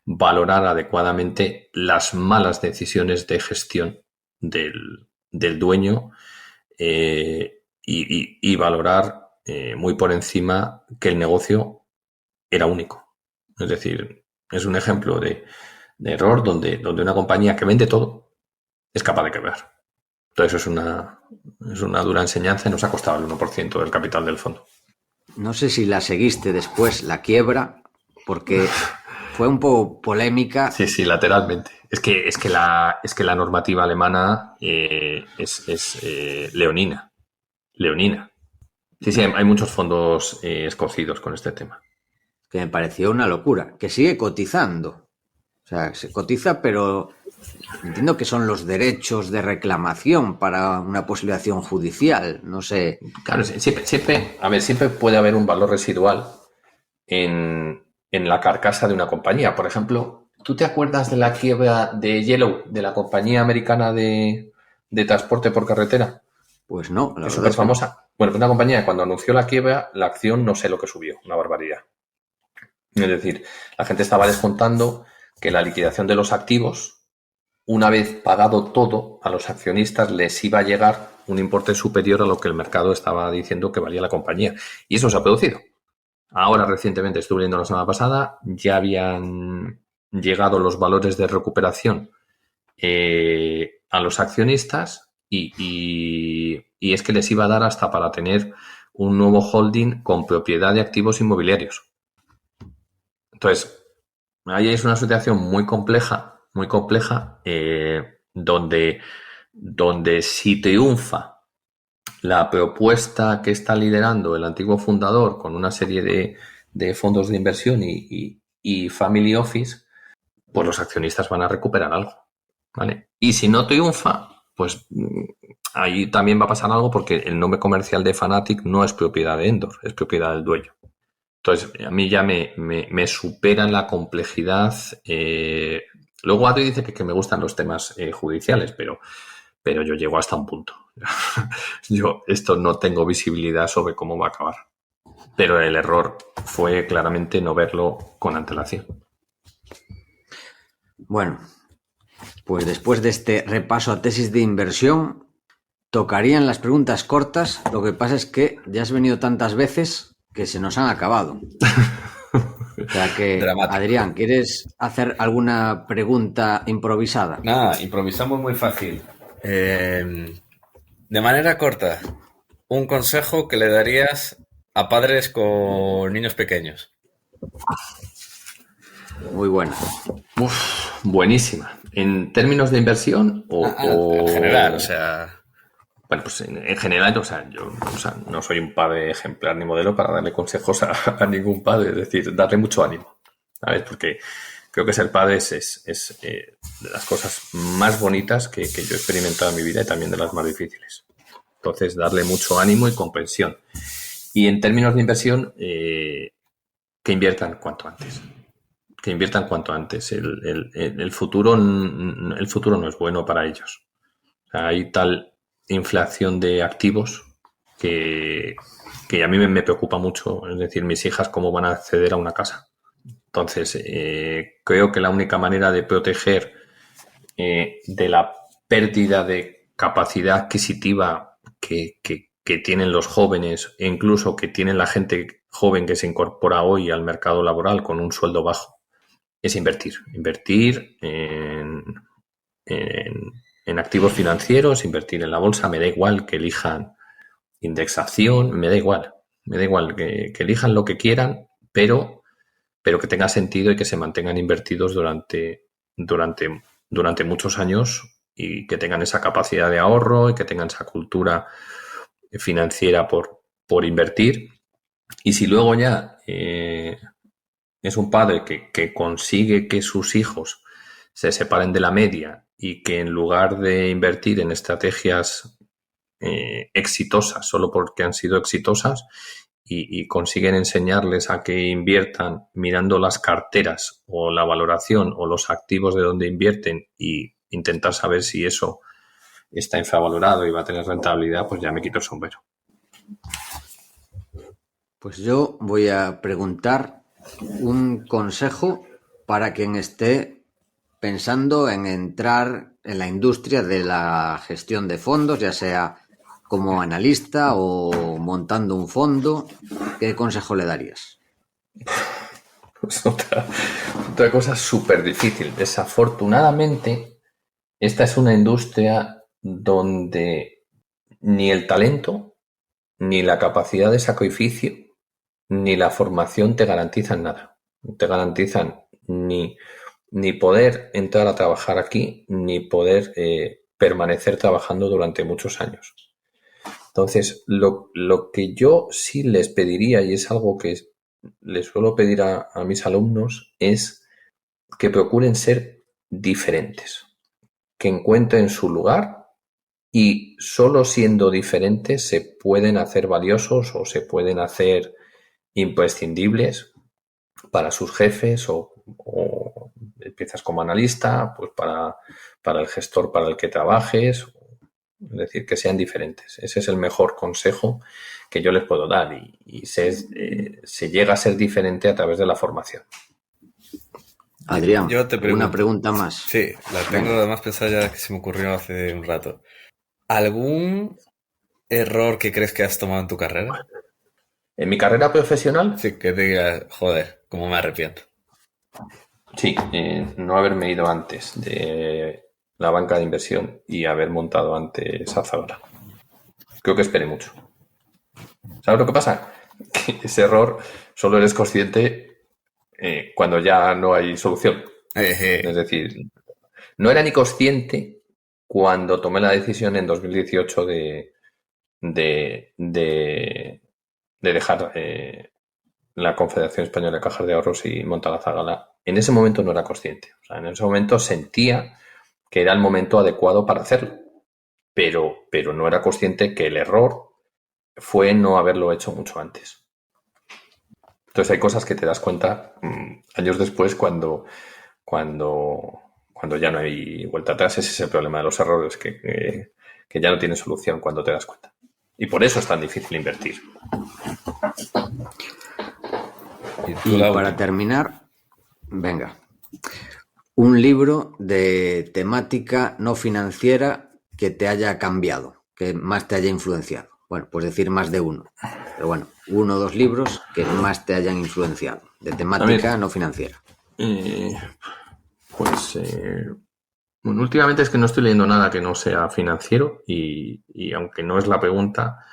[SPEAKER 3] valorar adecuadamente las malas decisiones de gestión del dueño y valorar muy por encima que el negocio era único. Es decir, es un ejemplo de error donde una compañía que vende todo es capaz de quebrar. Entonces es una dura enseñanza y nos ha costado el 1% del capital del fondo.
[SPEAKER 1] No sé si la seguiste después, la quiebra, porque fue un poco polémica.
[SPEAKER 3] Sí, lateralmente. Es que la normativa alemana es leonina. Sí, hay muchos fondos escocidos con este tema.
[SPEAKER 1] Que me pareció una locura, que sigue cotizando. O sea, se cotiza, pero entiendo que son los derechos de reclamación para una posible acción judicial, no sé.
[SPEAKER 3] Claro, siempre puede haber un valor residual en la carcasa de una compañía. Por ejemplo, ¿tú te acuerdas de la quiebra de Yellow, de la compañía americana de transporte por carretera?
[SPEAKER 1] Pues no,
[SPEAKER 3] es súper famosa. Bueno, una compañía que cuando anunció la quiebra, la acción no sé lo que subió, una barbaridad. Es decir, la gente estaba descontando que la liquidación de los activos, una vez pagado todo, a los accionistas les iba a llegar un importe superior a lo que el mercado estaba diciendo que valía la compañía. Y eso se ha producido. Ahora, recientemente, estuve viendo la semana pasada, ya habían llegado los valores de recuperación a los accionistas y es que les iba a dar hasta para tener un nuevo holding con propiedad de activos inmobiliarios. Entonces, ahí es una situación muy compleja, donde si triunfa la propuesta que está liderando el antiguo fundador con una serie de fondos de inversión y family office, pues los accionistas van a recuperar algo, ¿vale? Y si no triunfa, pues ahí también va a pasar algo porque el nombre comercial de Fanatic no es propiedad de Endor, es propiedad del dueño. Entonces, a mí ya me supera en la complejidad. Luego Adri dice que me gustan los temas judiciales, pero yo llego hasta un punto. Yo esto no tengo visibilidad sobre cómo va a acabar. Pero el error fue claramente no verlo con antelación.
[SPEAKER 1] Bueno, pues después de este repaso a tesis de inversión, tocarían las preguntas cortas. Lo que pasa es que ya has venido tantas veces que se nos han acabado. O sea que,
[SPEAKER 2] Dramático.
[SPEAKER 1] Adrián, ¿quieres hacer alguna pregunta improvisada?
[SPEAKER 2] Nada, improvisamos muy fácil. De manera corta, un consejo que le darías a padres con niños pequeños.
[SPEAKER 1] Muy buena.
[SPEAKER 3] Buenísima. ¿En términos de inversión
[SPEAKER 2] En general, o sea...
[SPEAKER 3] Bueno, pues en general, o sea, yo no soy un padre ejemplar ni modelo para darle consejos a ningún padre, es decir, darle mucho ánimo, ¿sabes? Porque creo que ser padre es de las cosas más bonitas que yo he experimentado en mi vida y también de las más difíciles. Entonces, darle mucho ánimo y comprensión. Y en términos de inversión, que inviertan cuanto antes. Que inviertan cuanto antes. El futuro no es bueno para ellos. O sea, hay tal inflación de activos que a mí me preocupa mucho. Es decir, mis hijas cómo van a acceder a una casa. Entonces, creo que la única manera de proteger de la pérdida de capacidad adquisitiva que tienen los jóvenes e incluso que tiene la gente joven que se incorpora hoy al mercado laboral con un sueldo bajo es invertir. Invertir en activos financieros, invertir en la bolsa. Me da igual que elijan indexación, me da igual que elijan lo que quieran, pero que tenga sentido y que se mantengan invertidos durante muchos años y que tengan esa capacidad de ahorro y que tengan esa cultura financiera por invertir. Y si luego ya es un padre que consigue que sus hijos se separen de la media y que en lugar de invertir en estrategias exitosas solo porque han sido exitosas y consiguen enseñarles a que inviertan mirando las carteras o la valoración o los activos de donde invierten y intentar saber si eso está infravalorado y va a tener rentabilidad, pues ya me quito el sombrero.
[SPEAKER 1] Pues yo voy a preguntar un consejo para quien esté pensando en entrar en la industria de la gestión de fondos, ya sea como analista o montando un fondo. ¿Qué consejo le darías?
[SPEAKER 3] Pues otra cosa súper difícil. Desafortunadamente, esta es una industria donde ni el talento, ni la capacidad de sacrificio, ni la formación te garantizan nada. No te garantizan ni poder entrar a trabajar aquí, ni poder permanecer trabajando durante muchos años. Entonces, lo que yo sí les pediría, y es algo que les suelo pedir a mis alumnos, es que procuren ser diferentes, que encuentren su lugar y solo siendo diferentes se pueden hacer valiosos o se pueden hacer imprescindibles para sus jefes o empiezas como analista, pues para el gestor para el que trabajes. Es decir, que sean diferentes. Ese es el mejor consejo que yo les puedo dar y se llega a ser diferente a través de la formación.
[SPEAKER 1] Adrián,
[SPEAKER 2] Yo te pregunto,
[SPEAKER 1] una pregunta más.
[SPEAKER 2] Sí, la tengo además pensada ya que se me ocurrió hace un rato. ¿Algún error que crees que has tomado en tu carrera?
[SPEAKER 3] ¿En mi carrera profesional?
[SPEAKER 2] Sí, que digas, joder, cómo me arrepiento.
[SPEAKER 3] Sí, no haberme ido antes de la banca de inversión y haber montado antes Azagala. Creo que esperé mucho. ¿Sabes lo que pasa? Que ese error solo eres consciente cuando ya no hay solución. Es decir, no era ni consciente cuando tomé la decisión en 2018 de dejar la Confederación Española de Cajas de Ahorros y montar Azagala. En ese momento no era consciente. O sea, en ese momento sentía que era el momento adecuado para hacerlo. Pero no era consciente que el error fue no haberlo hecho mucho antes. Entonces hay cosas que te das cuenta años después cuando ya no hay vuelta atrás. Ese es el problema de los errores, que ya no tienen solución cuando te das cuenta. Y por eso es tan difícil invertir.
[SPEAKER 1] Y para terminar, venga, un libro de temática no financiera que te haya cambiado, que más te haya influenciado. Bueno, pues decir más de uno, pero bueno, 1 o 2 libros que más te hayan influenciado. de temática no financiera.
[SPEAKER 3] Bueno, últimamente es que no estoy leyendo nada que no sea financiero y aunque no es la pregunta,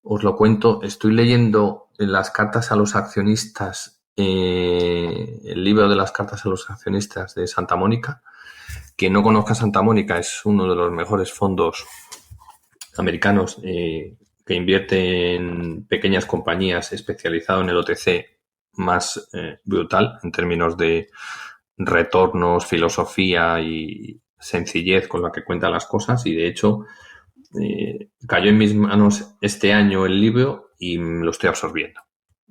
[SPEAKER 3] os lo cuento. Estoy leyendo las cartas a los accionistas, el libro de las cartas a los accionistas de Santa Mónica. Quien no conozca Santa Mónica, es uno de los mejores fondos americanos que invierte en pequeñas compañías, especializado en el OTC más brutal en términos de retornos, filosofía y sencillez con la que cuenta las cosas. Y de hecho cayó en mis manos este año el libro y lo estoy absorbiendo.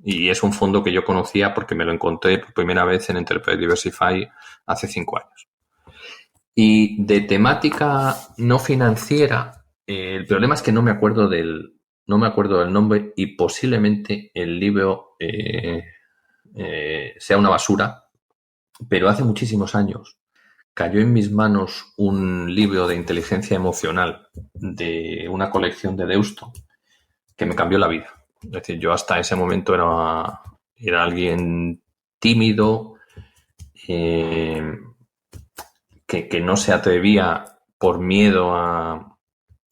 [SPEAKER 3] Y es un fondo que yo conocía porque me lo encontré por primera vez en Enterprise Diversify hace 5 años. Y de temática no financiera, el problema es que no me acuerdo del nombre y posiblemente el libro sea una basura, pero hace muchísimos años cayó en mis manos un libro de inteligencia emocional de una colección de Deusto que me cambió la vida. Es decir, yo hasta ese momento era alguien tímido, que no se atrevía por miedo a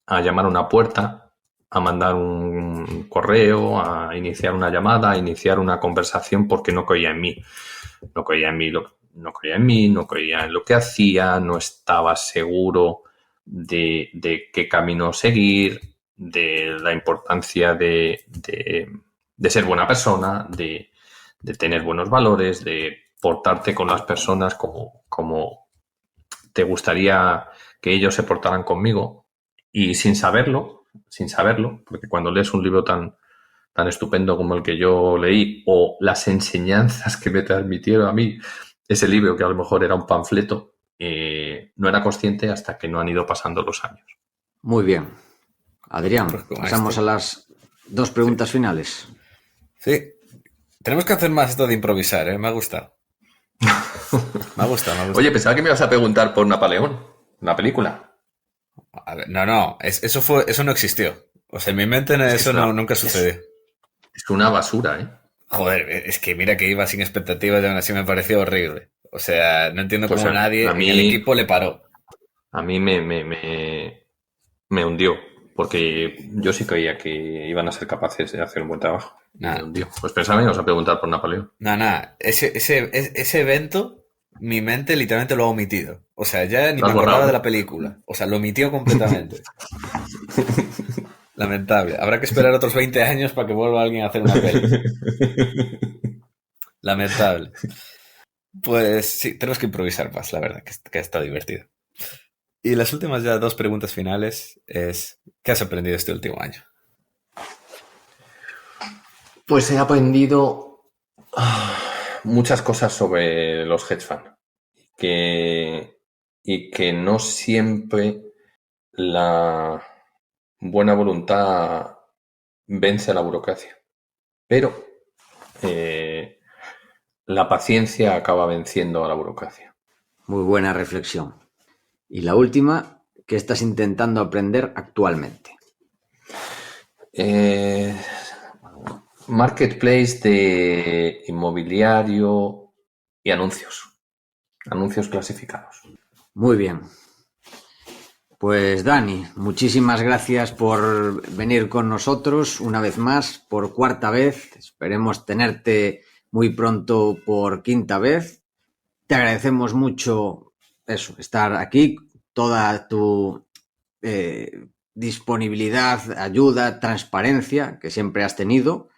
[SPEAKER 3] llamar a una puerta, a mandar un correo, a iniciar una llamada, a iniciar una conversación porque no creía en mí. No creía en mí, no creía en lo que hacía, no estaba seguro de qué camino seguir, de la importancia de ser buena persona, de tener buenos valores, de portarte con las personas como te gustaría que ellos se portaran conmigo. Y sin saberlo, porque cuando lees un libro tan estupendo como el que yo leí, o las enseñanzas que me transmitieron a mí ese libro, que a lo mejor era un panfleto, no era consciente hasta que no han ido pasando los años.
[SPEAKER 1] Muy bien. Adrián, pasamos a las 2 preguntas finales.
[SPEAKER 2] Sí. Tenemos que hacer más esto de improvisar, ¿eh? Me ha gustado. Me ha gustado.
[SPEAKER 3] Oye, pensaba que me ibas a preguntar por Napoleón, la película.
[SPEAKER 2] A ver, no, eso no existió. O sea, en mi mente nunca sucedió.
[SPEAKER 3] Es una basura, ¿eh?
[SPEAKER 2] Joder, es que mira que iba sin expectativas y aún así me pareció horrible. O sea, no entiendo cómo nadie en el equipo le paró.
[SPEAKER 3] A mí me hundió, porque yo sí creía que iban a ser capaces de hacer un buen trabajo. Me hundió. Pues pensaba que ibas a preguntar por Napoleón.
[SPEAKER 2] Nada. Ese evento, mi mente literalmente lo ha omitido. O sea, ya ni me acordaba de la película. O sea, lo omitió completamente. Lamentable. Habrá que esperar otros 20 años para que vuelva alguien a hacer una peli. Lamentable. Pues sí, tenemos que improvisar más, la verdad, que está divertido. Y las últimas ya 2 preguntas finales es, ¿qué has aprendido este último año?
[SPEAKER 3] Pues he aprendido muchas cosas sobre los hedge funds y que no siempre la buena voluntad vence a la burocracia, pero la paciencia acaba venciendo a la burocracia.
[SPEAKER 1] Muy buena reflexión. Y la última, ¿qué estás intentando aprender actualmente?
[SPEAKER 3] Marketplace de inmobiliario y anuncios clasificados.
[SPEAKER 1] Muy bien. Pues Dani, muchísimas gracias por venir con nosotros una vez más, por 4ª vez. Esperemos tenerte muy pronto por 5ª vez. Te agradecemos mucho estar aquí, toda tu disponibilidad, ayuda, transparencia que siempre has tenido.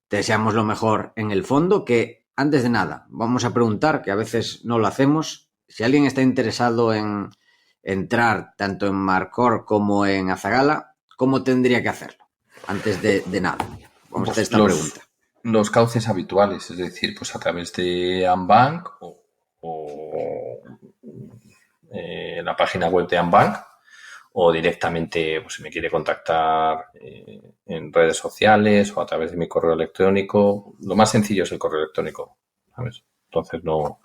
[SPEAKER 1] Te deseamos lo mejor en el fondo, que antes de nada vamos a preguntar, que a veces no lo hacemos, si alguien está interesado en entrar tanto en Marcor como en Azagala, ¿cómo tendría que hacerlo? Antes de nada, vamos a hacer esta pregunta.
[SPEAKER 3] Los cauces habituales, es decir, pues a través de Ambank o la página web de Ambank, o directamente, pues si me quiere contactar en redes sociales o a través de mi correo electrónico. Lo más sencillo es el correo electrónico, ¿sabes? Entonces lo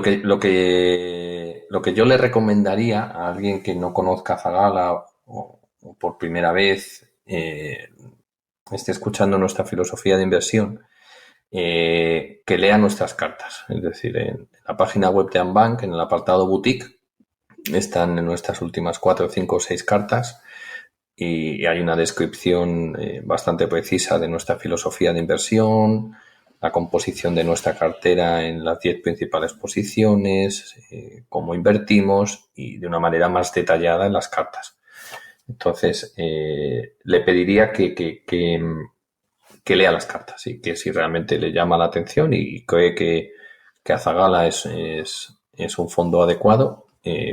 [SPEAKER 3] que yo le recomendaría a alguien que no conozca Azagala o por primera vez esté escuchando nuestra filosofía de inversión, que lea nuestras cartas. Es decir, en la página web de Andbank, en el apartado boutique, están en nuestras últimas 4, 5 o 6 cartas y hay una descripción bastante precisa de nuestra filosofía de inversión, la composición de nuestra cartera en las 10 principales posiciones, cómo invertimos y de una manera más detallada en las cartas. Entonces, le pediría que lea las cartas y que si realmente le llama la atención y cree que Azagala es un fondo adecuado,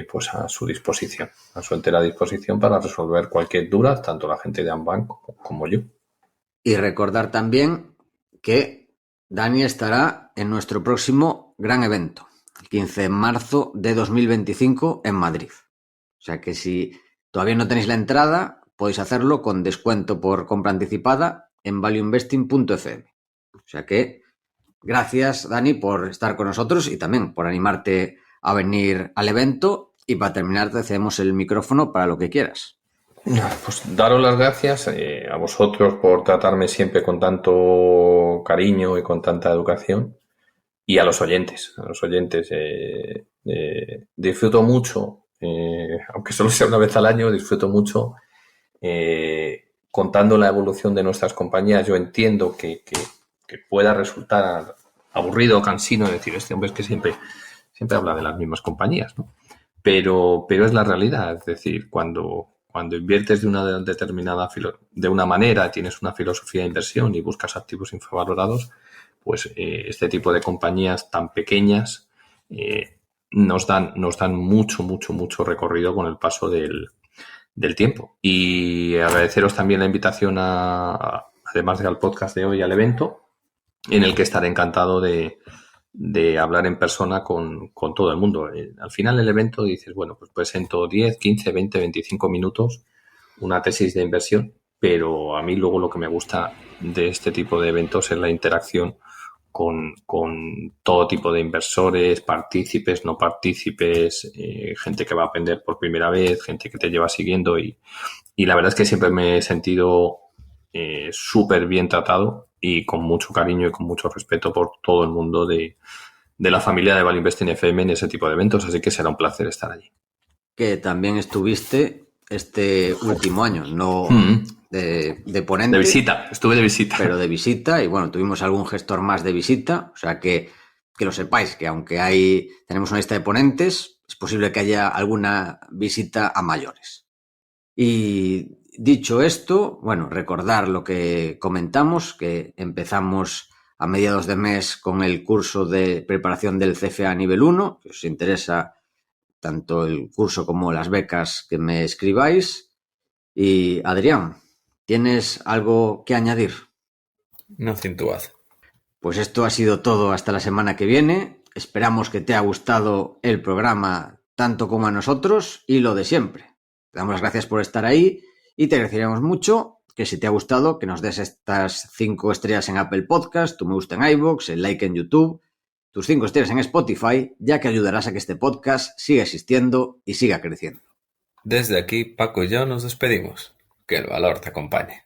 [SPEAKER 3] pues a su disposición, a su entera disposición para resolver cualquier duda, tanto la gente de Andbank como yo.
[SPEAKER 1] Y recordar también que Dani estará en nuestro próximo gran evento, el 15 de marzo de 2025 en Madrid. O sea que si todavía no tenéis la entrada, podéis hacerlo con descuento por compra anticipada en valueinvesting.fm. O sea que gracias, Dani, por estar con nosotros y también por animarte a venir al evento. Y para terminar, te cedemos el micrófono para lo que quieras.
[SPEAKER 3] Pues daros las gracias a vosotros por tratarme siempre con tanto cariño y con tanta educación, y a los oyentes. Disfruto mucho, aunque solo sea una vez al año, disfruto mucho contando la evolución de nuestras compañías. Yo entiendo que pueda resultar aburrido o cansino decir, este hombre es que siempre habla de las mismas compañías, ¿no? Pero es la realidad. Es decir, cuando inviertes de una determinada de una manera, tienes una filosofía de inversión y buscas activos infravalorados, pues este tipo de compañías tan pequeñas nos dan mucho recorrido con el paso del tiempo. Y agradeceros también la invitación además al podcast de hoy, al evento, en el que estaré encantado de hablar en persona con todo el mundo. Al final el evento dices, bueno, pues presento 10, 15, 20, 25 minutos, una tesis de inversión, pero a mí luego lo que me gusta de este tipo de eventos es la interacción con todo tipo de inversores, partícipes, no partícipes, gente que va a aprender por primera vez, gente que te lleva siguiendo y la verdad es que siempre me he sentido súper bien tratado y con mucho cariño y con mucho respeto por todo el mundo de la familia de Value Investing FM en ese tipo de eventos, así que será un placer estar allí.
[SPEAKER 1] Que también estuviste este último año, no de ponente.
[SPEAKER 3] De visita, estuve de visita.
[SPEAKER 1] Pero de visita, y bueno, tuvimos algún gestor más de visita, o sea que lo sepáis, que aunque tenemos una lista de ponentes, es posible que haya alguna visita a mayores. Y dicho esto, bueno, recordar lo que comentamos, que empezamos a mediados de mes con el curso de preparación del CFA nivel 1, que os interesa tanto el curso como las becas que me escribáis. Y Adrián, ¿tienes algo que añadir?
[SPEAKER 2] Nothing to add.
[SPEAKER 1] Pues esto ha sido todo hasta la semana que viene. Esperamos que te haya gustado el programa tanto como a nosotros y lo de siempre. Te damos las gracias por estar ahí y te agradeceríamos mucho que si te ha gustado que nos des estas 5 estrellas en Apple Podcast, tu me gusta en iVoox, el like en YouTube, tus 5 estrellas en Spotify, ya que ayudarás a que este podcast siga existiendo y siga creciendo.
[SPEAKER 2] Desde aquí, Paco y yo nos despedimos. Que el valor te acompañe.